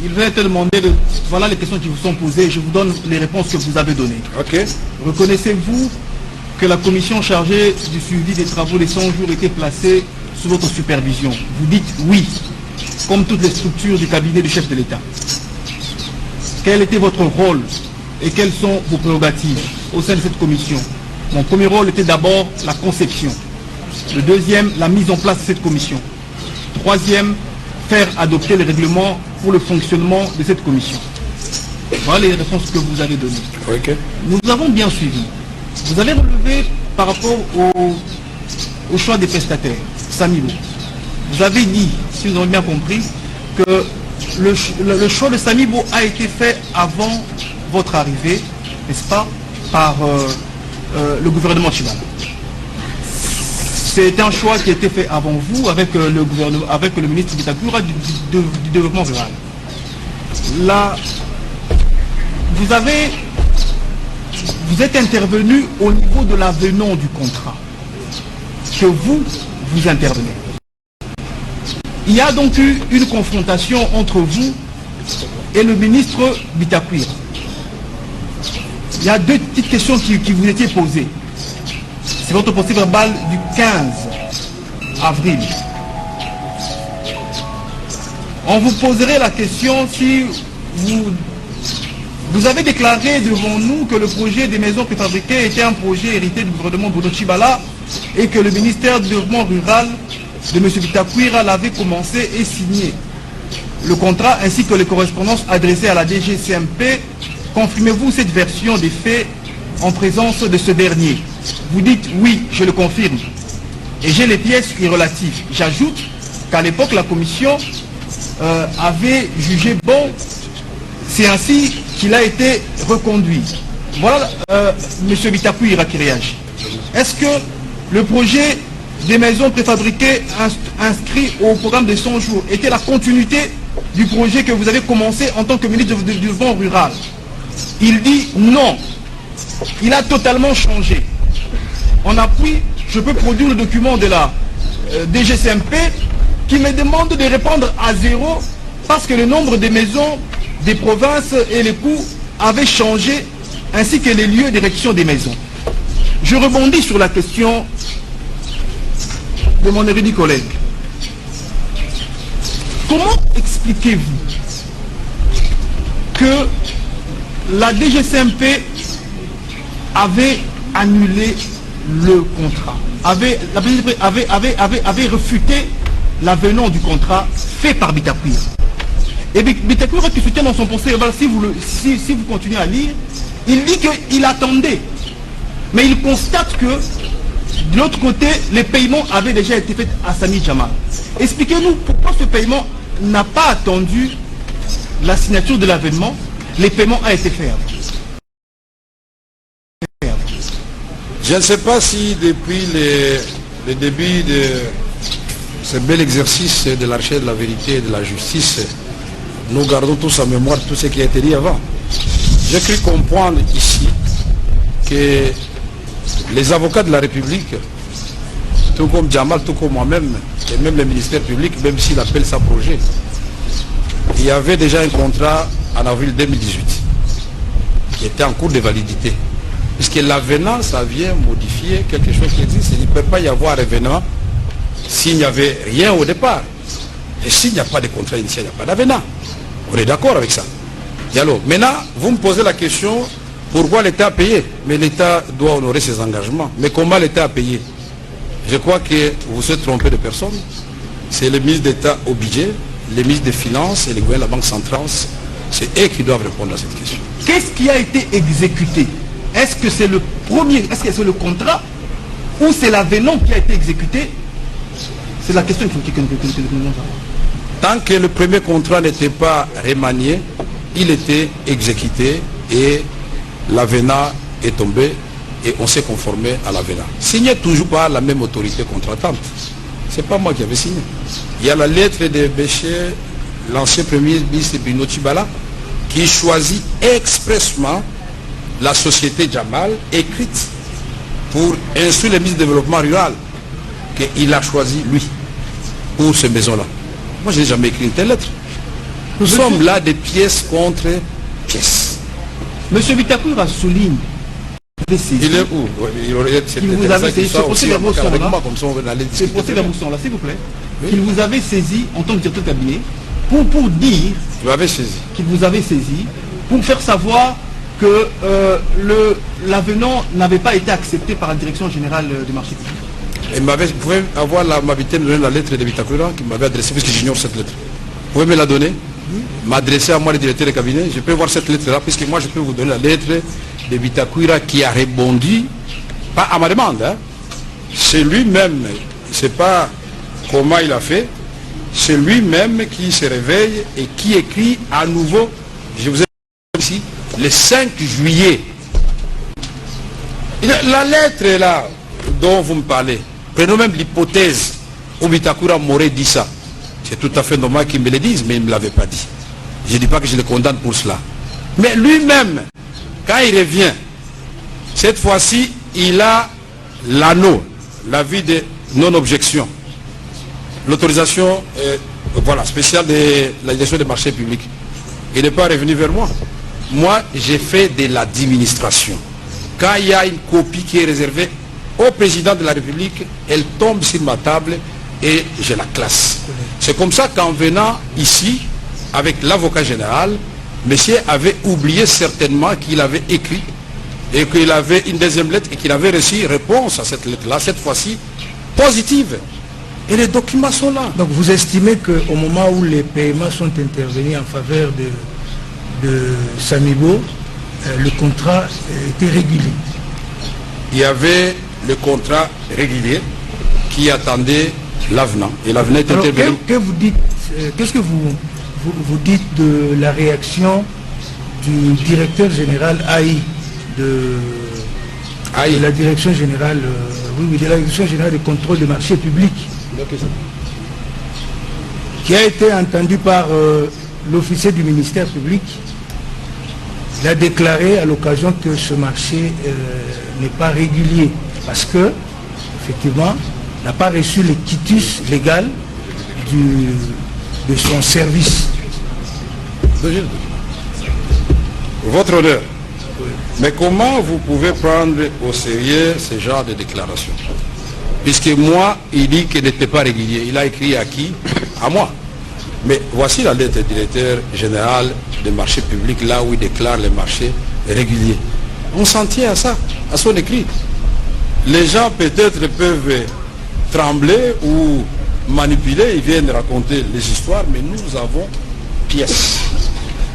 il vous a été demandé de, voilà les questions qui vous sont posées, je vous donne les réponses que vous avez données. Ok. Reconnaissez-vous que la commission chargée du suivi des travaux des 100 jours était placée sous votre supervision? Vous dites oui, comme toutes les structures du cabinet du chef de l'État. Quel était votre rôle et quelles sont vos prérogatives au sein de cette commission? Mon premier rôle était d'abord la conception. Le deuxième, la mise en place de cette commission. Troisième, faire adopter les règlements pour le fonctionnement de cette commission. Voilà les réponses que vous avez données. Okay. Nous avons bien suivi. Vous avez relevé par rapport au choix des prestataires, Samibo. Vous avez dit, si vous avez bien compris, que le choix de Samibo a été fait avant votre arrivée, n'est-ce pas, par le gouvernement Tchibala. C'est un choix qui a été fait avant vous avec le gouvernement, avec le ministre Bitakura du développement rural. Là, vous êtes intervenu au niveau de l'avenant du contrat que vous intervenez. Il y a donc eu une confrontation entre vous et le ministre Bitakura. Il y a 2 petites questions qui vous étaient posées. C'est votre procès verbal du 15 avril. On vous poserait la question si vous avez déclaré devant nous que le projet des maisons préfabriquées était un projet hérité du gouvernement Bruno Tchibala et que le ministère du développement rural de M. Bitakura l'avait commencé et signé. Le contrat ainsi que les correspondances adressées à la DGCMP, confirmez-vous cette version des faits en présence de ce dernier? Vous dites oui, je le confirme. Et j'ai les pièces relatives. J'ajoute qu'à l'époque, la commission avait jugé bon. C'est ainsi qu'il a été reconduit. Voilà, M. Bitakura qui réagit. Est-ce que le projet des maisons préfabriquées inscrit au programme de 100 jours était la continuité du projet que vous avez commencé en tant que ministre du développement rural? Il dit non. Il a totalement changé. En appui, je peux produire le document de la DGCMP qui me demande de répondre à 0 parce que le nombre de maisons des provinces et les coûts avaient changé ainsi que les lieux d'érection des maisons. Je rebondis sur la question de mon érudit collègue. Comment expliquez-vous que la DGCMP avait annulé le contrat, avait refuté l'avenant du contrat fait par Bitakura? Et Bitakura qui soutient dans son procès verbal, si vous continuez à lire, il dit qu'il attendait. Mais il constate que de l'autre côté, les paiements avaient déjà été faits à Sami Jamal. Expliquez-nous pourquoi ce paiement n'a pas attendu la signature de l'avenant. Les paiements ont été faits avant. Je ne sais pas si depuis le début de ce bel exercice de la recherche de la vérité et de la justice, nous gardons tous en mémoire tout ce qui a été dit avant. J'ai cru comprendre ici que les avocats de la République, tout comme Jamal, tout comme moi-même, et même le ministère public, même s'il appelle ça projet, il y avait déjà un contrat en avril 2018, qui était en cours de validité. Puisque l'avenant, ça vient modifier quelque chose qui existe. Il ne peut pas y avoir avenant s'il n'y avait rien au départ. Et s'il n'y a pas de contrat initial, il n'y a pas d'avenant. On est d'accord avec ça. Et alors, maintenant, vous me posez la question, pourquoi l'État a payé? Mais l'État doit honorer ses engagements. Mais comment l'État a payé? Je crois que vous êtes trompé de personne. C'est le ministre d'État au budget, le ministre des Finances et le gouvernement de la Banque centrale. C'est eux qui doivent répondre à cette question. Qu'est-ce qui a été exécuté? Est-ce que c'est le premier, est-ce que c'est le contrat ou c'est l'avenant qui a été exécuté? C'est la question qu'il faut que nous Tant que le premier contrat n'était pas remanié, il était exécuté et l'avenant est tombé et on s'est conformé à l'avenant. Signé toujours par la même autorité contratante. Ce n'est pas moi qui avais signé. Il y a la lettre de Bécher, l'ancien premier ministre Bruno Tshibala, qui choisit expressement la société Jamal, écrite pour instruire le ministre du Développement rural, qu'il a choisi lui, pour ces maisons-là. Moi, je n'ai jamais écrit une telle lettre. Nous sommes là des pièces contre pièces. Monsieur Bitakura souligne. Il est où? Il vous avait saisi, ce procès-verbaux sont là. Ces procès-verbaux sont là, s'il vous plaît. Oui. Qu'il vous avait saisi en tant que directeur de cabinet pour dire qu'il vous avait saisi pour faire savoir que l'avenant n'avait pas été accepté par la direction générale des marchés publics. Vous pouvez avoir l'amabilité de me donner la lettre de Bitakura qui m'avait adressée, puisque j'ignore cette lettre. Vous pouvez me la donner? M'adresser à moi, le directeur de cabinet. Je peux voir cette lettre-là, puisque moi je peux vous donner la lettre de Bitakura qui a répondu, pas à ma demande, hein. C'est lui-même, c'est pas comment il a fait, c'est lui-même qui se réveille et qui écrit à nouveau, je vous ai dit ici, le 5 juillet. La lettre là dont vous me parlez, prenons même l'hypothèse où Bitakura m'aurait dit ça. C'est tout à fait normal qu'il me le dise, mais il ne me l'avait pas dit. Je ne dis pas que je le condamne pour cela. Mais lui-même, quand il revient, cette fois-ci, il a l'anneau, l'avis de non-objection, l'autorisation voilà, spéciale de la direction des marchés publics. Il n'est pas revenu vers moi. Moi, j'ai fait de l'administration. Quand il y a une copie qui est réservée au président de la République, elle tombe sur ma table et je la classe. C'est comme ça qu'en venant ici, avec l'avocat général, monsieur avait oublié certainement qu'il avait écrit et qu'il avait une deuxième lettre et qu'il avait reçu réponse à cette lettre-là, cette fois-ci positive. Et les documents sont là. Donc vous estimez qu'au moment où les paiements sont intervenus en faveur de Samibo, le contrat était régulier? Il y avait le contrat régulier qui attendait l'avenant. Et l'avenant est intervenu. Qu'est-ce que vous dites de la réaction du directeur général AI de la direction générale de la direction générale de contrôle des marchés publics, qui a été entendu par l'officier du ministère public? Il a déclaré à l'occasion que ce marché n'est pas régulier parce que, effectivement, n'a pas reçu le quitus légal de son service. Votre honneur, mais comment vous pouvez prendre au sérieux ce genre de déclaration? Puisque moi, il dit qu'il n'était pas régulier. Il a écrit à qui? À moi. Mais voici la lettre du directeur général des marchés publics, là où il déclare les marchés réguliers. On s'en tient à ça, à son écrit. Les gens peut-être peuvent trembler ou manipuler, ils viennent raconter les histoires, mais nous avons pièces.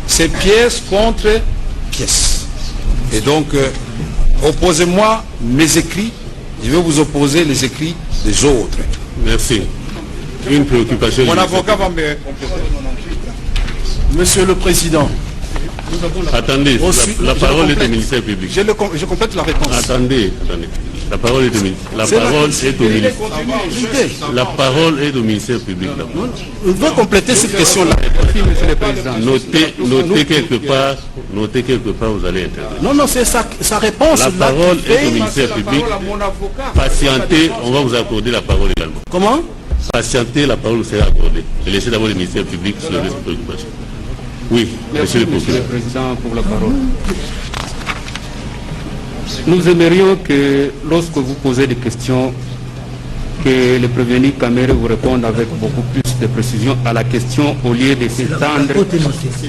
C'est pièce contre pièce. Et donc, opposez-moi mes écrits, je vais vous opposer les écrits des autres. Merci. Une préoccupation. Mon avocat va me compléter. Monsieur le Président. Attendez, la parole est au ministère public. Je complète la réponse. Attendez. La parole est au ministère. La parole est au ministère public. Je veux compléter cette question-là. Monsieur le Président. Notez quelque part, vous allez intervenir. Non, c'est sa réponse. La parole est au ministère public. Patientez, on va vous accorder la parole également. Comment? Patientez, la parole vous sera accordée. Et laissez d'abord le ministère public se lever cette préoccupation. Oui, merci, Monsieur le Président, pour la parole. Nous aimerions que, lorsque vous posez des questions, que le prévenu Kamere vous réponde avec beaucoup plus de précision à la question au lieu de s'étendre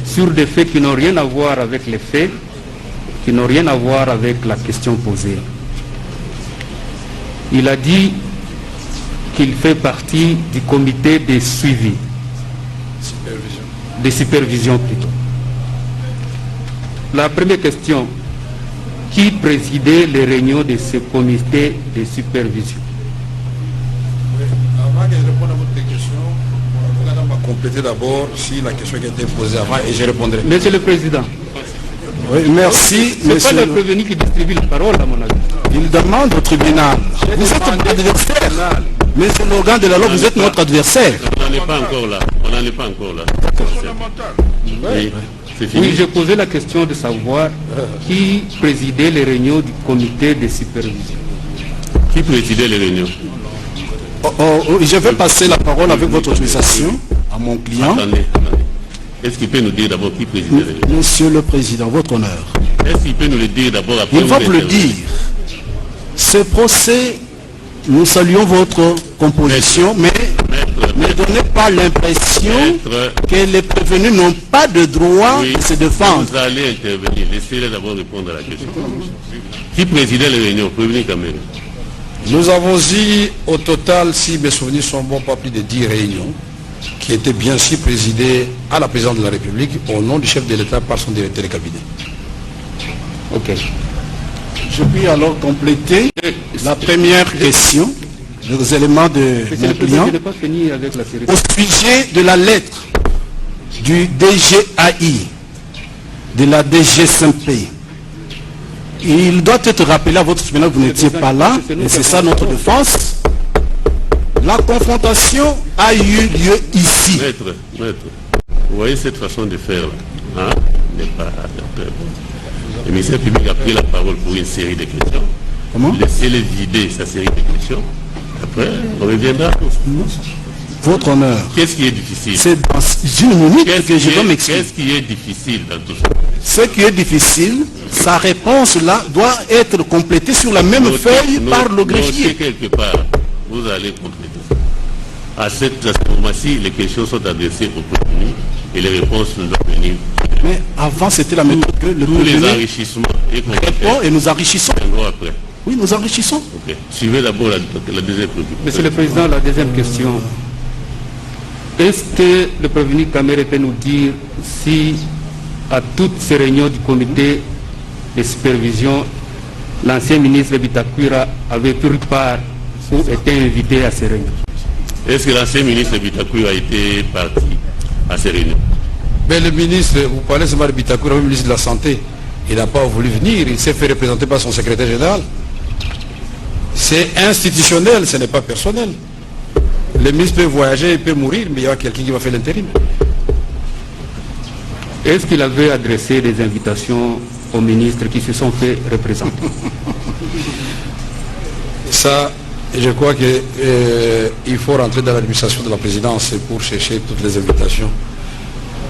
sur des faits qui n'ont rien à voir avec les faits, qui n'ont rien à voir avec la question posée. Il a dit qu'il fait partie du comité de suivi, de supervision plutôt. La première question, qui présidait les réunions de ce comité de supervision? Avant que je réponde à votre question, on va compléter d'abord si la question qui a été posée avant et je répondrai. Monsieur le Président. Oui, merci. Ce n'est pas le prévenu qui distribue la parole, à mon avis. Il demande au tribunal. Vous êtes notre adversaire. Mais c'est l'organe de la loi, vous êtes notre adversaire. On n'en est pas encore là. On n'en est pas encore là. Oui, c'est fini. Oui, j'ai posé la question de savoir qui présidait les réunions du comité de supervision. Qui présidait les réunions? Je vais passer la parole avec votre autorisation à mon client. Attendez. Est-ce qu'il peut nous dire d'abord qui présidait les réunions? Monsieur le Président, votre honneur. Est-ce qu'il peut nous le dire d'abord après? Il va vous le dire. Ce procès, nous saluons votre composition, mais ne donnez pas l'impression que les prévenus n'ont pas de droit de se défendre. Vous allez intervenir. Laissez-les d'abord répondre à la question. Qui présidait les réunions? Prévenu Kamere. Nous avons eu au total, si mes souvenirs sont bons, pas plus de 10 réunions qui étaient bien sûr présidées à la présidence de la République au nom du chef de l'État par son directeur de cabinet. Ok. Je puis alors compléter la première question, les éléments de mon client, au sujet de la lettre du DGAI, de la DGSMP. Il doit être rappelé à votre tribunal que vous n'étiez pas là, et c'est ça notre défense. La confrontation a eu lieu ici. Maître, vous voyez cette façon de faire là, n'est pas très bon. Le ministère public a pris la parole pour une série de questions. Comment? Laissez-les vider sa série de questions. Après, on reviendra. Votre honneur. Qu'est-ce qui est difficile? C'est dans une minute que je dois m'expliquer. Qu'est-ce qui est difficile dans tout ça? Ce qui est difficile, sa réponse là doit être complétée sur la même feuille par le greffier. Quelque part, vous allez compléter. À ce moment-ci, les questions sont adressées au prévenu et les réponses doivent venir. Mais avant, c'était la méthode que le tous les prévenu enrichissements répond et nous enrichissons. Après. Oui, nous enrichissons. Okay. Suivez d'abord la deuxième question. Monsieur le Président, la deuxième question. Est-ce que le prévenu Kamere peut nous dire si à toutes ces réunions du comité de supervision, l'ancien ministre Bitakwira avait pris part ou était invité à ces réunions? Est-ce que l'ancien ministre Bitakwira a été parti à ces réunions? Mais le ministre, vous parlez seulement de Bitakwira, le ministre de la Santé, il n'a pas voulu venir, il s'est fait représenter par son secrétaire général. C'est institutionnel, ce n'est pas personnel. Le ministre peut voyager, il peut mourir, mais il y aura quelqu'un qui va faire l'intérim. Est-ce qu'il avait adressé des invitations aux ministres qui se sont fait représenter? Ça, je crois qu'il faut rentrer dans l'administration de la présidence pour chercher toutes les invitations.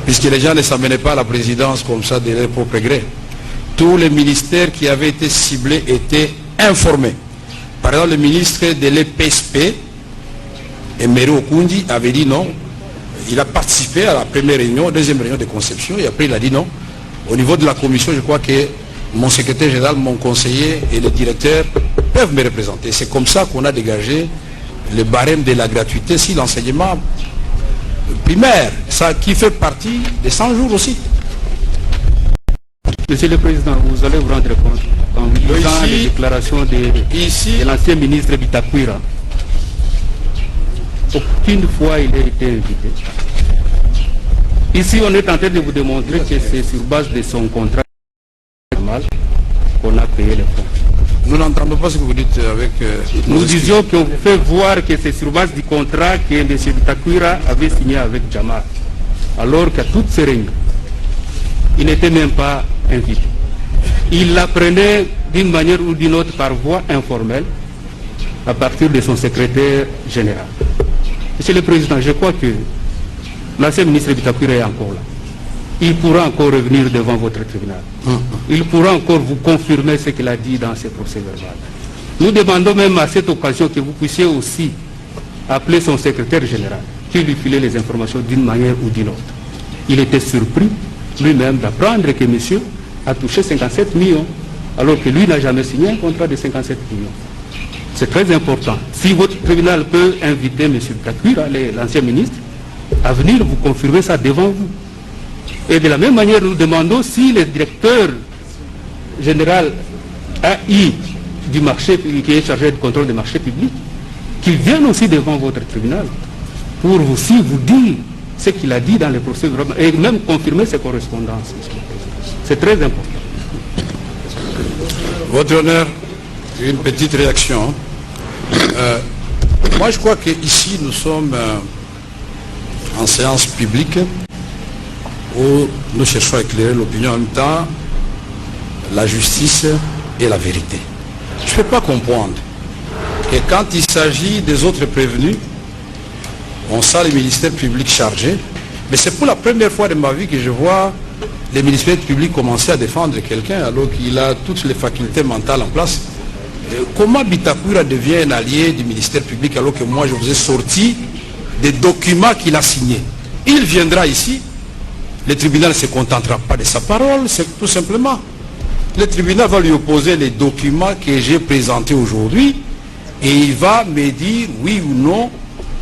Puisque les gens ne s'amenaient pas à la présidence comme ça de leur propre gré. Tous les ministères qui avaient été ciblés étaient informés. Par exemple, le ministre de l'EPSP, Emery Okundi, avait dit non. Il a participé à la première réunion, deuxième réunion de conception, et après il a dit non. Au niveau de la commission, je crois que mon secrétaire général, mon conseiller et le directeur peuvent me représenter. C'est comme ça qu'on a dégagé le barème de la gratuité si l'enseignement primaire, ça qui fait partie des 100 jours aussi. Monsieur le Président, vous allez vous rendre compte en lisant les déclarations de l'ancien ministre Bitakwira. Aucune fois il a été invité. Ici, on est en train de vous démontrer que c'est sur base de son contrat qu'on a payé les fonds. Nous n'entendons pas ce que vous dites avec... Nous disions qu'on vous fait voir que c'est sur base du contrat que M. Bitakwira avait signé avec Jamal. Alors qu'à toutes ces réunions, il n'était même pas invité. Il l'apprenait d'une manière ou d'une autre par voie informelle à partir de son secrétaire général. Monsieur le Président, je crois que l'ancien ministre Bitakwira est encore là. il pourra encore revenir devant votre tribunal. Il pourra encore vous confirmer ce qu'il a dit dans ses procès-verbaux. Nous demandons même à cette occasion que vous puissiez aussi appeler son secrétaire général, qui lui filait les informations d'une manière ou d'une autre. Il était surpris lui-même d'apprendre que monsieur a touché 57 millions, alors que lui n'a jamais signé un contrat de 57 millions. C'est très important. Si votre tribunal peut inviter M. Bitakwira, l'ancien ministre, à venir vous confirmer ça devant vous. Et de la même manière, nous demandons si le directeur général AI du marché, qui est chargé du contrôle des marchés publics, qu'il vienne aussi devant votre tribunal pour aussi vous dire ce qu'il a dit dans les procès et même confirmer ses correspondances. C'est très important. Votre honneur, une petite réaction. Moi je crois qu'ici nous sommes en séance publique où nous cherchons à éclairer l'opinion en même temps, la justice et la vérité. Je ne peux pas comprendre que quand il s'agit des autres prévenus, on sent les ministères publics chargés, mais c'est pour la première fois de ma vie que je vois les ministères publics commencer à défendre quelqu'un alors qu'il a toutes les facultés mentales en place. Comment Bitakwira devient un allié du ministère public alors que moi je vous ai sorti des documents qu'il a signés? Il viendra ici, le tribunal ne se contentera pas de sa parole, c'est tout simplement. Le tribunal va lui opposer les documents que j'ai présentés aujourd'hui et il va me dire oui ou non,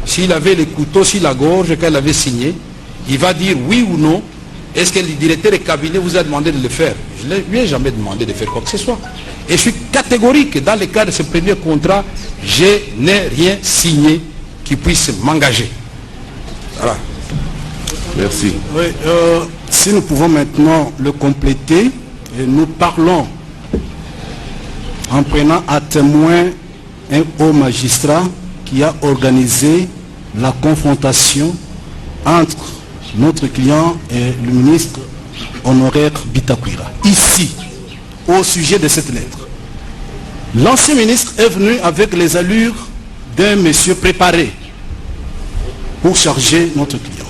s'il avait les couteaux sur la gorge qu'elle avait signé, il va dire oui ou non, est-ce que le directeur de cabinet vous a demandé de le faire? Je ne lui ai jamais demandé de faire quoi que ce soit. Et je suis catégorique, dans le cas de ce premier contrat, je n'ai rien signé qui puisse m'engager. Voilà. Merci. Oui, si nous pouvons maintenant le compléter, et nous parlons en prenant à témoin un haut magistrat qui a organisé la confrontation entre notre client et le ministre honoraire Bitakwira. Ici, au sujet de cette lettre, l'ancien ministre est venu avec les allures d'un monsieur préparé pour charger notre client.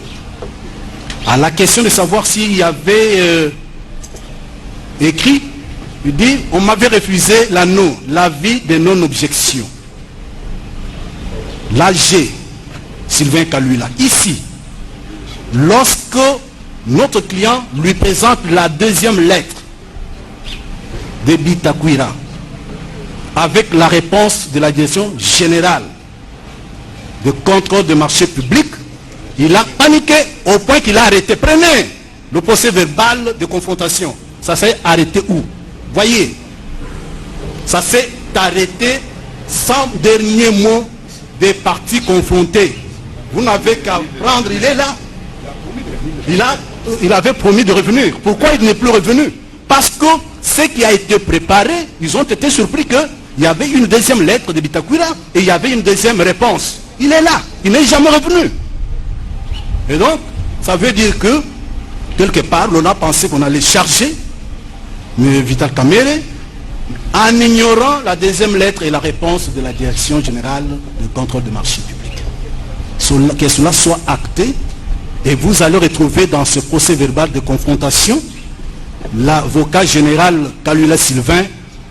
À la question de savoir s'il y avait écrit, il dit, on m'avait refusé l'avis de non-objection. L'AG, Sylvain Kalula, ici, lorsque notre client lui présente la deuxième lettre de Bitakwira, avec la réponse de la direction générale de contrôle des marchés publics, il a paniqué au point qu'il a arrêté. Prenez le procès verbal de confrontation. Ça s'est arrêté où? Voyez, ça s'est arrêté sans dernier mot des parties confrontées. Vous n'avez qu'à prendre, il est là. Il avait promis de revenir. Pourquoi il n'est plus revenu? Parce que ce qui a été préparé, ils ont été surpris qu'il y avait une deuxième lettre de Bitakwira et il y avait une deuxième réponse. Il est là, il n'est jamais revenu. Et donc, ça veut dire que, quelque part, on a pensé qu'on allait charger mais Vital Kamerhe en ignorant la deuxième lettre et la réponse de la direction générale de contrôle des marchés publics. Que cela soit acté et vous allez retrouver dans ce procès verbal de confrontation, l'avocat général Kalula Sylvain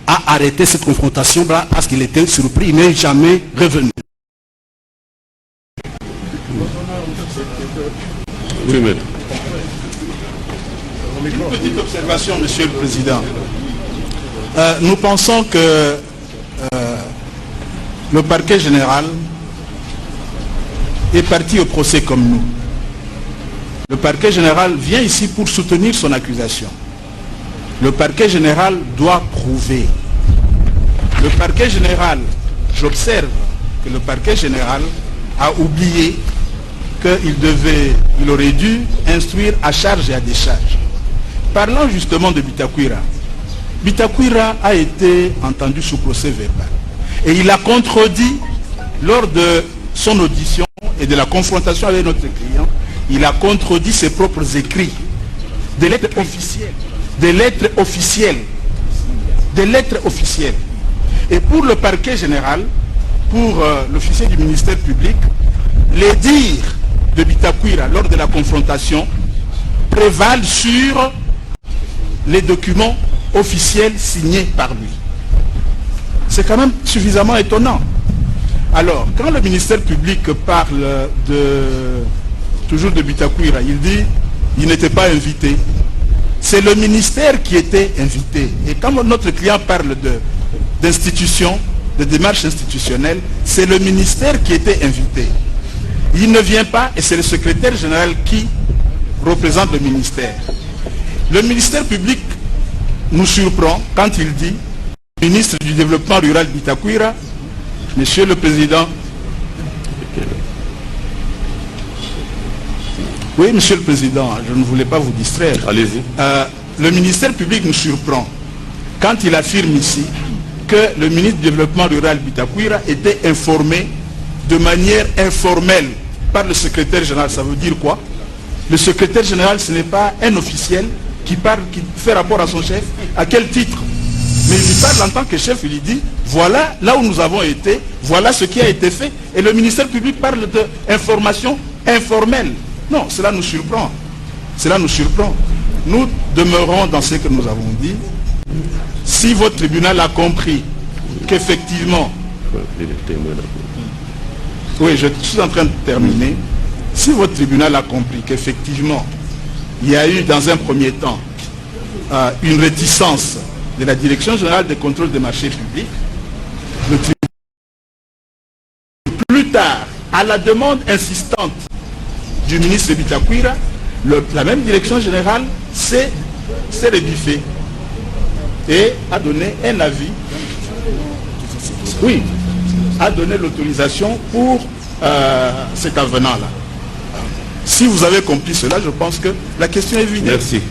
a arrêté cette confrontation parce qu'il était surpris, il n'est jamais revenu. Oui, maître. Une petite observation, Monsieur le Président. Nous pensons que le parquet général est parti au procès comme nous. Le parquet général vient ici pour soutenir son accusation. Le parquet général doit prouver. Le parquet général, j'observe que le parquet général a oublié qu'il aurait dû instruire à charge et à décharge. Parlant justement de Bitakwira, Bitakwira a été entendu sous procès verbal. Et il a contredit lors de son audition et de la confrontation avec notre client, il a contredit ses propres écrits, des lettres officielles, des lettres officielles, des lettres officielles. Et pour le parquet général, pour l'officier du ministère public, les dires de Bitakwira lors de la confrontation prévalent sur les documents officiels signés par lui. C'est quand même suffisamment étonnant. Alors, quand le ministère public parle toujours de Bitakwira, il dit qu'il n'était pas invité. C'est le ministère qui était invité. Et quand notre client parle d'institutions, de démarches institutionnelles, c'est le ministère qui était invité. Il ne vient pas et c'est le secrétaire général qui représente le ministère. Le ministère public nous surprend quand il dit, ministre du développement rural Bitakwira, Monsieur le Président. Oui, Monsieur le Président, je ne voulais pas vous distraire. Allez-y. Le ministère public nous surprend quand il affirme ici que le ministre du développement rural Bitakwira était informé de manière informelle par le secrétaire général. Ça veut dire quoi? Le secrétaire général, ce n'est pas un officiel qui parle, qui fait rapport à son chef. À quel titre? Mais il parle en tant que chef, il lui dit, voilà là où nous avons été, voilà ce qui a été fait. Et le ministère public parle d'informations informelles. Non, cela nous surprend. Cela nous surprend. Nous demeurons dans ce que nous avons dit. Si votre tribunal a compris qu'effectivement... Oui, je suis en train de terminer. Si votre tribunal a compris qu'effectivement, il y a eu dans un premier temps une réticence de la Direction générale des contrôles des marchés publics, le tribunal, plus tard, à la demande insistante du ministre Bitakwira, la même Direction générale s'est rébiffée et a donné un avis, oui, a donné l'autorisation pour cet avenant-là. Si vous avez compris cela, je pense que la question est évidente. Merci.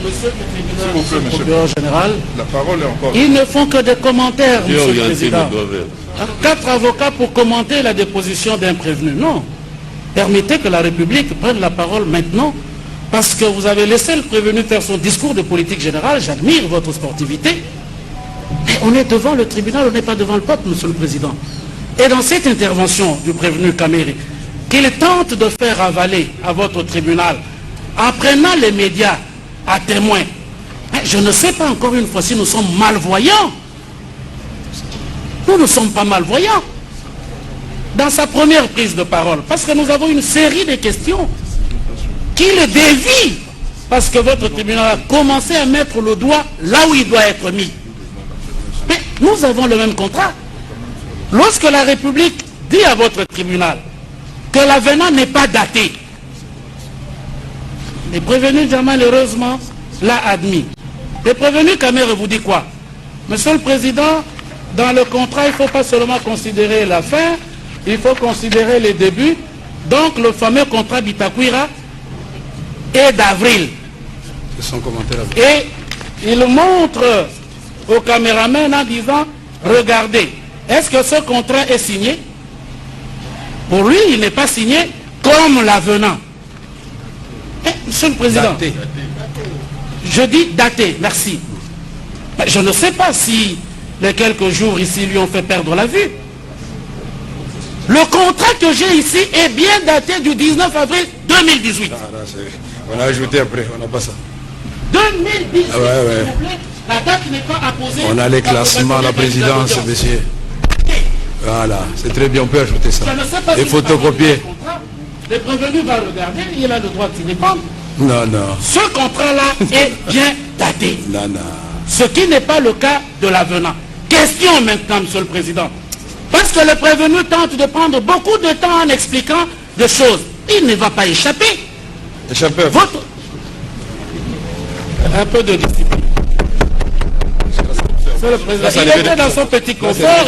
Monsieur le procureur général, la parole est encore... ils ne font que des commentaires, Monsieur le Président. 4 avocats pour commenter la déposition d'un prévenu. Non. Permettez que la République prenne la parole maintenant, parce que vous avez laissé le prévenu faire son discours de politique générale. J'admire votre sportivité. Mais on est devant le tribunal, on n'est pas devant le peuple, Monsieur le Président. Et dans cette intervention du prévenu Kamere, qu'il tente de faire avaler à votre tribunal, en prenant les médias à témoin, je ne sais pas encore une fois si nous sommes malvoyants. Nous ne sommes pas malvoyants. Dans sa première prise de parole, parce que nous avons une série de questions qui le dévient, parce que votre tribunal a commencé à mettre le doigt là où il doit être mis. Mais nous avons le même contrat. Lorsque la République dit à votre tribunal que l'avenant n'est pas daté, les prévenus Jamal, heureusement, l'a admis. Les prévenus Kamere vous dit quoi? Monsieur le Président, dans le contrat, il ne faut pas seulement considérer la fin, il faut considérer les débuts. Donc le fameux contrat Bitakwira est d'avril. C'est son commentaire. Et il montre au caméraman en disant, regardez, est-ce que ce contrat est signé? Pour lui, il n'est pas signé comme l'avenant. Monsieur le Président, daté. Je dis daté, merci. Mais je ne sais pas si les quelques jours ici lui ont fait perdre la vue. Le contrat que j'ai ici est bien daté du 19 avril 2018. On a ajouté après, on n'a pas ça. 2018, ah ouais. La date n'est pas apposée. On a les classements à la présidence, monsieur. Voilà, c'est très bien, on peut ajouter ça. Et photocopier. Le prévenu va regarder, il a le droit de s'y répondre. Non, non. Ce contrat-là est bien daté. Non, non. Ce qui n'est pas le cas de l'avenant. Question maintenant, Monsieur le Président. Parce que le prévenu tente de prendre beaucoup de temps en expliquant des choses. Il ne va pas échapper. Échapper. Votre... Un peu de discipline. Monsieur le Président, il était dans son petit confort.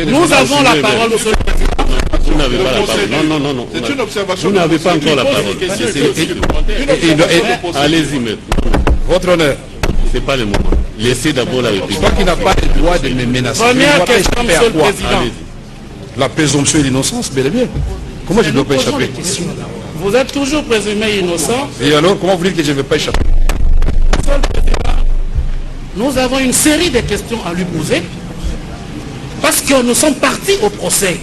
Nous avons la parole, Monsieur le Président. Vous n'avez pas la parole. Non. C'est une observation. Vous n'avez pas encore la parole. Allez-y maintenant. Votre honneur. Ce n'est pas le moment. Laissez d'abord la République. Toi qui n'as pas le droit de me menacer. Première question, Monsieur le Président. La présomption et l'innocence, bel et bien. Comment je ne dois pas échapper? Vous êtes toujours présumé innocent. Et alors, comment vous dites que je ne vais pas échapper? Monsieur le Président, nous avons une série de questions à lui poser. Parce que nous sommes partis au procès.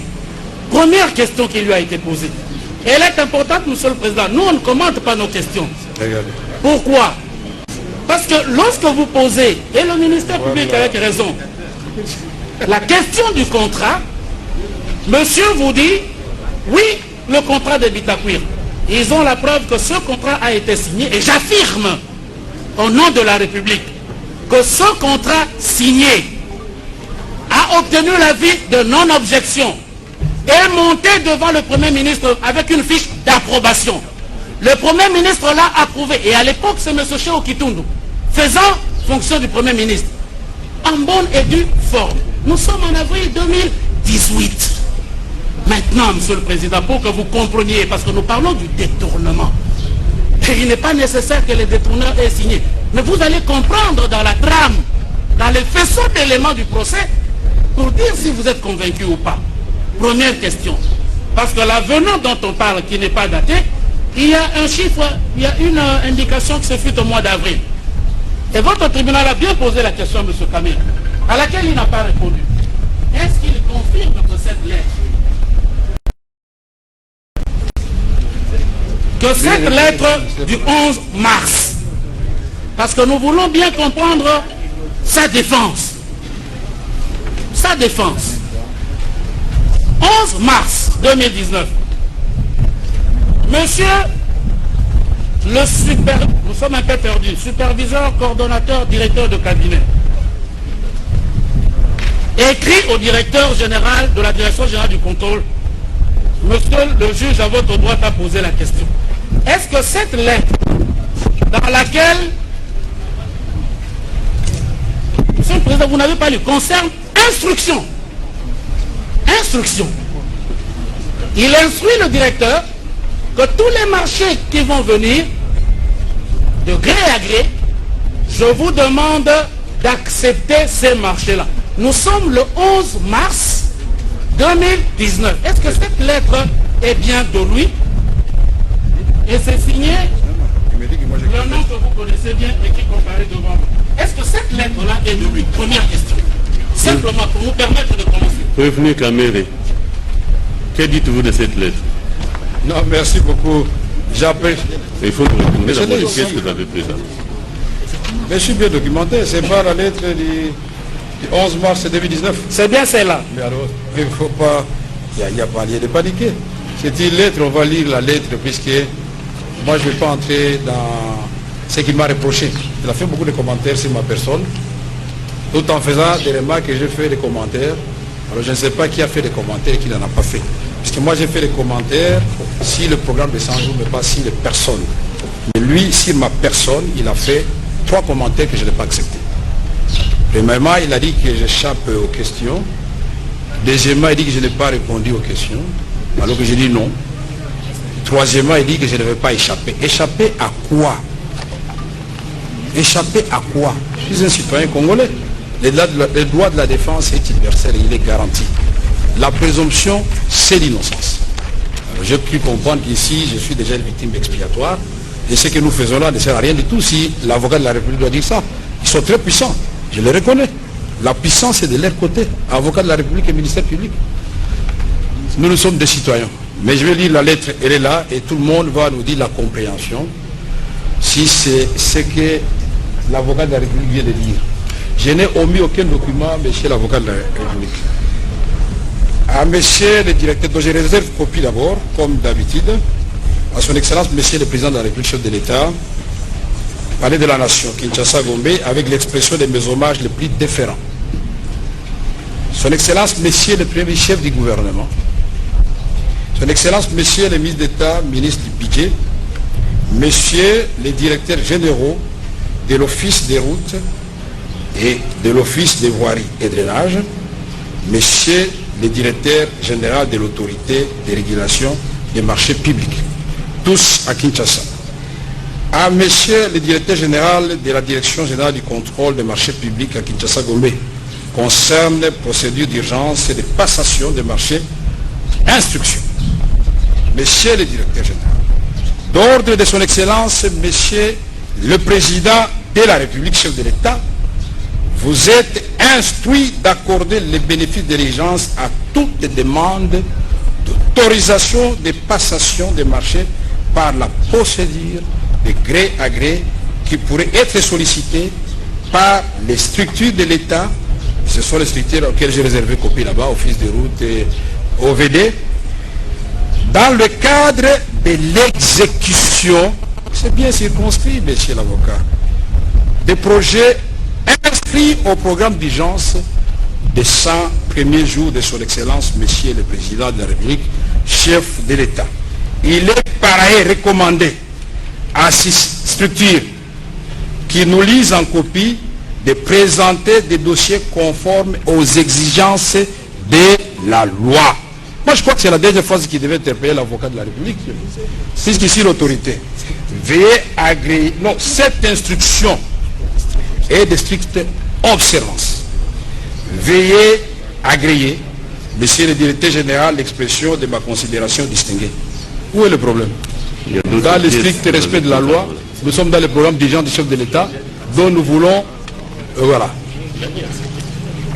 Première question qui lui a été posée. Elle est importante, Monsieur le Président. Nous, on ne commente pas nos questions. Regardez. Pourquoi? Parce que lorsque vous posez, et le ministère public avec raison, la question du contrat, monsieur vous dit, oui, le contrat de Bitakwir. Ils ont la preuve que ce contrat a été signé, et j'affirme, au nom de la République, que ce contrat signé a obtenu l'avis de non-objection et monté devant le Premier ministre avec une fiche d'approbation. Le Premier ministre l'a approuvé, et à l'époque c'est M. Cheo Kitundu, faisant fonction du Premier ministre, en bonne et due forme. Nous sommes en avril 2018. Maintenant, Monsieur le Président, pour que vous compreniez, parce que nous parlons du détournement, et il n'est pas nécessaire que les détourneurs aient signé, mais vous allez comprendre dans la trame, dans les faisceaux d'éléments du procès, pour dire si vous êtes convaincu ou pas. Première question. Parce que l'avenant dont on parle, qui n'est pas daté, il y a un chiffre, il y a une indication que ce fut au mois d'avril. Et votre tribunal a bien posé la question à M. Kamil, à laquelle il n'a pas répondu. Est-ce qu'il confirme que cette lettre, du 11 mars, parce que nous voulons bien comprendre sa défense. Sa défense. 11 mars 2019. Monsieur nous sommes un peu perdus, superviseur, coordonnateur, directeur de cabinet, écrit au directeur général de la direction générale du contrôle. Monsieur le juge, à votre droit, a posé la question. Est-ce que cette lettre, dans laquelle, Monsieur le Président, vous n'avez pas lu, concerne instruction. Instruction. Il instruit le directeur que tous les marchés qui vont venir, de gré à gré, je vous demande d'accepter ces marchés-là. Nous sommes le 11 mars 2019. Est-ce que cette lettre est bien de lui? Et c'est signé le nom que vous connaissez bien et qui comparaît devant vous. Est-ce que cette lettre-là est de lui? Première question. Simplement pour nous permettre de commencer. Prévenu Kamere, que dites-vous de cette lettre? Non, merci beaucoup. J'appelle. Il faut nous retourner d'abord qu'est-ce que vous avez présenté. Mais je suis bien documenté. C'est pas la lettre du 11 mars 2019. C'est bien celle-là. Mais alors, il ne faut pas. Il n'y a pas lieu de paniquer. C'est une lettre, on va lire la lettre, puisque moi je ne vais pas entrer dans ce qu'il m'a reproché. Il a fait beaucoup de commentaires sur ma personne, tout en faisant des remarques que j'ai fait des commentaires. Alors je ne sais pas qui a fait des commentaires et qui n'en a pas fait. Puisque moi j'ai fait des commentaires sur le programme de 100 jours, mais pas sur les personnes. Mais lui, sur ma personne, il a fait 3 commentaires que je n'ai pas acceptés. Premièrement, il a dit que j'échappe aux questions. Deuxièmement, il dit que je n'ai pas répondu aux questions, alors que j'ai dit non. Troisièmement, il dit que je ne vais pas échapper. Échapper à quoi? Échapper à quoi? Je suis un citoyen congolais. Le droit de la défense est universel et il est garanti. La présomption, c'est l'innocence. J'ai pu comprendre qu'ici, je suis déjà une victime expiatoire. Et ce que nous faisons là ne sert à rien du tout si l'avocat de la République doit dire ça. Ils sont très puissants, je le reconnais. La puissance est de leur côté. Avocat de la République et ministère public. Nous sommes des citoyens. Mais je vais lire la lettre, elle est là, et tout le monde va nous dire la compréhension. Si c'est ce que l'avocat de la République vient de dire. Je n'ai omis aucun document, monsieur l'avocat de la République. À monsieur le directeur, dont je réserve copie d'abord, comme d'habitude, à son excellence, monsieur le président de la République, chef de l'État, palais de la nation, Kinshasa Gombe, avec l'expression de mes hommages les plus déférents. Son excellence, monsieur le premier chef du gouvernement, son excellence, monsieur le ministre d'État, ministre du budget, messieurs les directeurs généraux de l'Office des routes et de l'Office des voiries et drainage, messieurs les directeurs généraux de l'autorité de régulation des marchés publics, tous à Kinshasa. À monsieur le directeur général de la direction générale du contrôle des marchés publics à Kinshasa Gombe, concerne procédure d'urgence et de passation des marchés, instruction. Monsieur le directeur général, d'ordre de son excellence, monsieur le président de la République, chef de l'État, vous êtes instruit d'accorder les bénéfices de l'urgence à toute demande de l'autorisation de passation des marchés par la procédure de gré à gré qui pourrait être sollicitée par les structures de l'État. Ce sont les structures auxquelles j'ai réservé copie là-bas, Office de route et OVD, dans le cadre de l'exécution, c'est bien circonscrit, monsieur l'avocat, des projets inscrits au programme d'urgence des 100 premiers jours de son Excellence, monsieur le Président de la République, chef de l'État. Il est par ailleurs recommandé à ces structures qui nous lisent en copie de présenter des dossiers conformes aux exigences de la loi. Moi, je crois que c'est la dernière phrase qui devait interpeller l'avocat de la République. Puisqu'ici, l'autorité veillez agréer. Non, cette instruction est de stricte observance. Veuillez agréer, monsieur le directeur général, l'expression de ma considération distinguée. Où est le problème? Dans le strict respect de la loi, nous sommes dans le programme d'urgence du chef de l'État, dont nous voulons... voilà.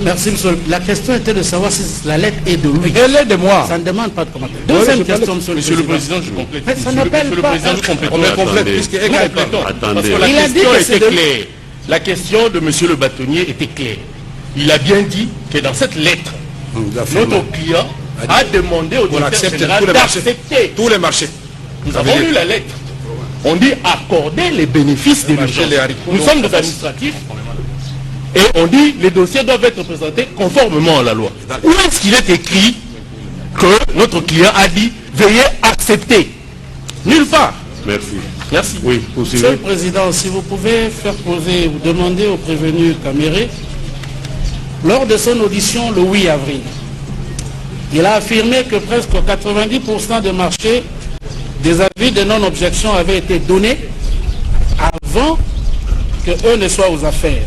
Merci, monsieur. La question était de savoir si la lettre est de lui. Elle est de moi. Ça ne demande pas de commentaire. Deuxième question, monsieur le Président, je complète. Mais ça n'appelle pas... On est complète, puisque... Attendez. Il a dit que c'est de... claire. La question de monsieur le bâtonnier était claire. Il a bien dit que dans cette lettre, notre client a demandé au directeur général d'accepter tous les marchés. Nous avons lu la lettre. On dit accorder les bénéfices des marchés. Nous sommes des administratifs. Et on dit les dossiers doivent être présentés conformément à la loi. Où est-ce qu'il est écrit que notre client a dit veuillez accepter? Nulle part. Merci. Merci. Oui, Monsieur le Président, si vous pouvez faire poser ou demander au prévenu Caméré, lors de son audition le 8 avril, il a affirmé que presque 90% des marchés, des avis de non-objection avaient été donnés avant que eux ne soient aux affaires.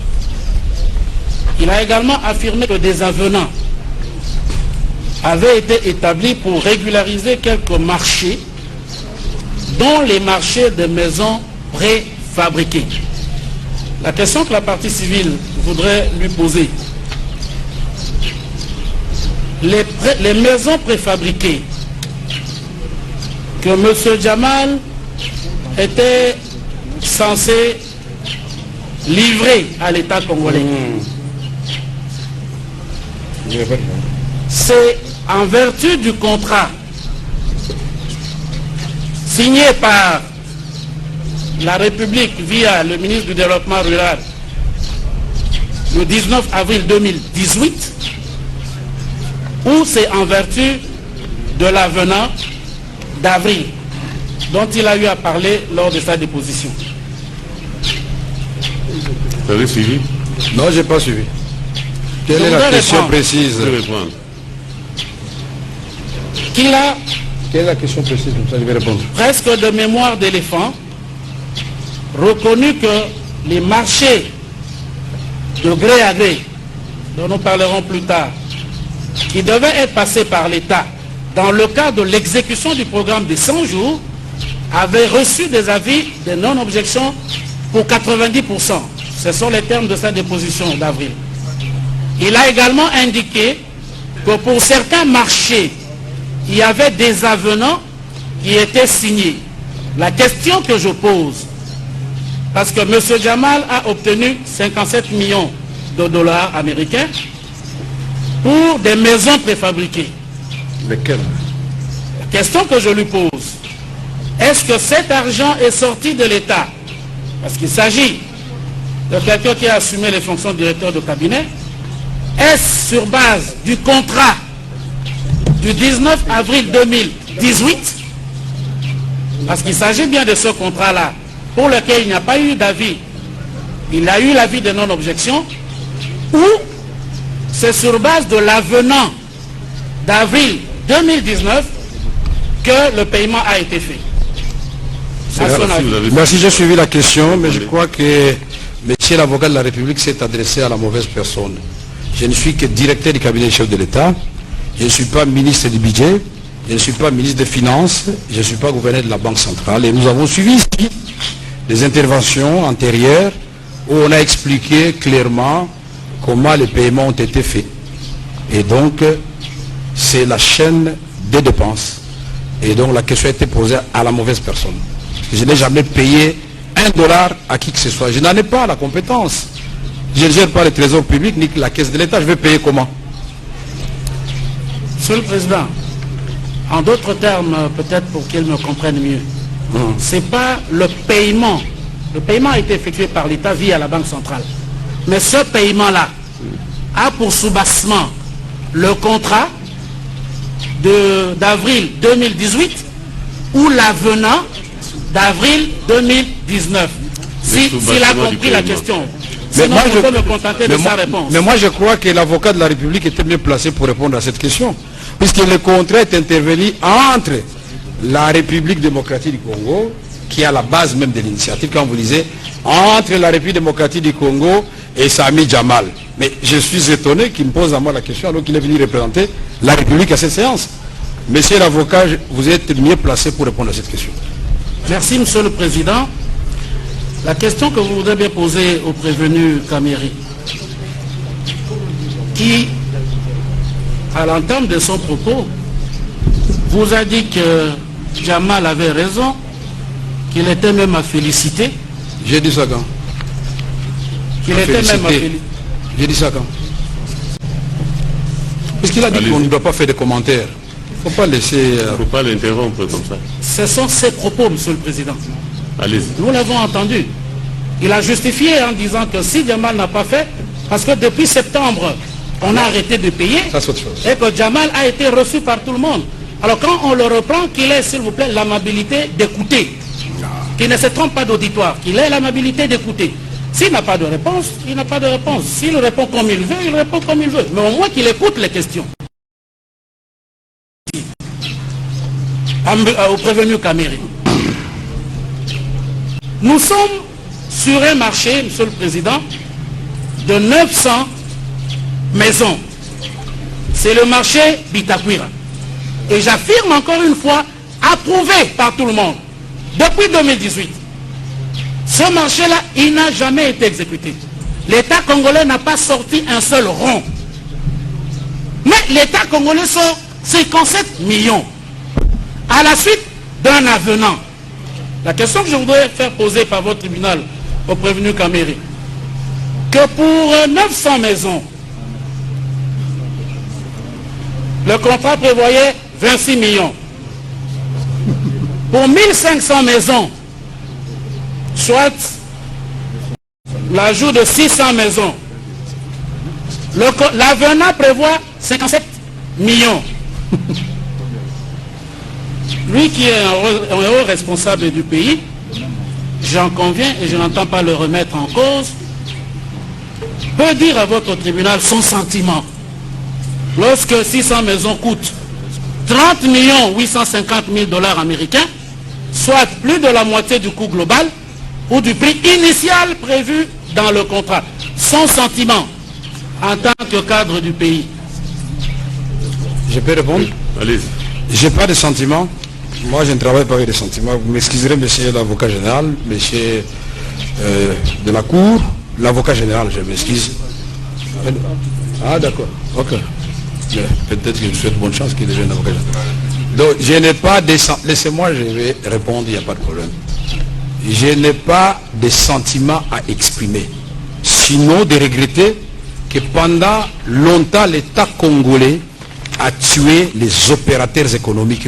Il a également affirmé que des avenants avaient été établis pour régulariser quelques marchés, dont les marchés de maisons préfabriquées. La question que la partie civile voudrait lui poser, les maisons préfabriquées que M. Jamal était censé livrer à l'État congolais, c'est en vertu du contrat signé par la République via le ministre du Développement rural le 19 avril 2018, ou c'est en vertu de l'avenant d'avril dont il a eu à parler lors de sa déposition. Vous avez suivi? Non, je n'ai pas suivi. Quelle est la question précise? Quelle est la question précise? Comme ça, je vais répondre. Presque de mémoire d'éléphant, reconnu que les marchés de gré à gré, dont nous parlerons plus tard, qui devaient être passés par l'État dans le cadre de l'exécution du programme des 100 jours, avaient reçu des avis de non-objection pour 90%. Ce sont les termes de sa déposition d'avril. Il a également indiqué que pour certains marchés, il y avait des avenants qui étaient signés. La question que je pose, parce que M. Jamal a obtenu 57 millions de dollars américains pour des maisons préfabriquées. Lesquelles? La question que je lui pose, est-ce que cet argent est sorti de l'État? Parce qu'il s'agit de quelqu'un qui a assumé les fonctions de directeur de cabinet. Est-ce sur base du contrat du 19 avril 2018? Parce qu'il s'agit bien de ce contrat-là, pour lequel il n'y a pas eu d'avis. Il a eu l'avis de non-objection, ou c'est sur base de l'avenant d'avril 2019 que le paiement a été fait. Merci, j'ai suivi la question, mais je crois que monsieur l'avocat de la République s'est adressé à la mauvaise personne. Je ne suis que directeur du cabinet du chef de l'État, je ne suis pas ministre du budget, je ne suis pas ministre des Finances, je ne suis pas gouverneur de la Banque centrale. Et nous avons suivi ici des interventions antérieures où on a expliqué clairement comment les paiements ont été faits. Et donc, c'est la chaîne des dépenses. Et donc la question a été posée à la mauvaise personne. Je n'ai jamais payé $1 à qui que ce soit. Je n'en ai pas la compétence. Je ne gère pas le trésor public ni la caisse de l'État. Je vais payer comment? Monsieur le Président, en d'autres termes, peut-être pour qu'ils me comprennent mieux, c'est pas le paiement. Le paiement a été effectué par l'État via la Banque centrale. Mais ce paiement-là a pour soubassement le contrat d'avril 2018 ou l'avenant d'avril 2019. S'il a compris la question. Sinon, moi, je peux me contenter de sa réponse. Mais moi, je crois que l'avocat de la République était mieux placé pour répondre à cette question. Puisque le contrat est intervenu entre la République démocratique du Congo, qui est à la base même de l'initiative, quand vous lisez, entre la République démocratique du Congo et Sami Jamal. Mais je suis étonné qu'il me pose à moi la question alors qu'il est venu représenter la République à cette séance. Monsieur l'avocat, vous êtes mieux placé pour répondre à cette question. Merci, Monsieur le Président. La question que vous voudrez bien poser au prévenu Kameri, qui, à l'entame de son propos, vous a dit que Jamal avait raison, qu'il était même à féliciter. J'ai dit ça quand? Qu'il était même à féliciter. J'ai dit ça quand? Puisqu'il a dit qu'on ne doit pas faire de commentaires. Il ne faut pas laisser... Il ne faut pas l'interrompre comme ça. Ce sont ses propos, Monsieur le Président. Allez-y. Nous l'avons entendu. Il a justifié en disant que si Jamal n'a pas fait, parce que depuis septembre, on a arrêté de payer, et que Jamal a été reçu par tout le monde. Alors quand on le reprend, qu'il ait, s'il vous plaît, l'amabilité d'écouter. Qu'il ne se trompe pas d'auditoire, qu'il ait l'amabilité d'écouter. S'il n'a pas de réponse, il n'a pas de réponse. S'il répond comme il veut, il répond comme il veut. Mais au moins qu'il écoute les questions. Au prévenu Kameri. Nous sommes sur un marché, Monsieur le Président, de 900 maisons. C'est le marché Bitakwira. Et j'affirme encore une fois, approuvé par tout le monde, depuis 2018. Ce marché-là, il n'a jamais été exécuté. L'État congolais n'a pas sorti un seul rond. Mais l'État congolais sort 57 millions. À la suite d'un avenant. La question que je voudrais faire poser par votre tribunal au prévenu Kameri, que pour 900 maisons, le contrat prévoyait 26 millions. Pour 1500 maisons, soit l'ajout de 600 maisons, l'avenant prévoit 57 millions. Lui qui est un haut responsable du pays, j'en conviens et je n'entends pas le remettre en cause, peut dire à votre tribunal son sentiment. Lorsque 600 maisons coûtent 30 850 000 $ américains, soit plus de la moitié du coût global ou du prix initial prévu dans le contrat. Son sentiment en tant que cadre du pays. Je peux répondre? Allez-y. J'ai pas de sentiment. Moi, je ne travaille pas avec des sentiments. Vous m'excuserez, monsieur l'avocat général, monsieur de la Cour, l'avocat général, je m'excuse. Ah, d'accord. Ok. Peut-être que je souhaite bonne chance qu'il devienne avocat général. Donc, je n'ai pas de... Laissez-moi, je vais répondre, il n'y a pas de problème. Je n'ai pas de sentiments à exprimer. Sinon, de regretter que pendant longtemps, l'État congolais a tué les opérateurs économiques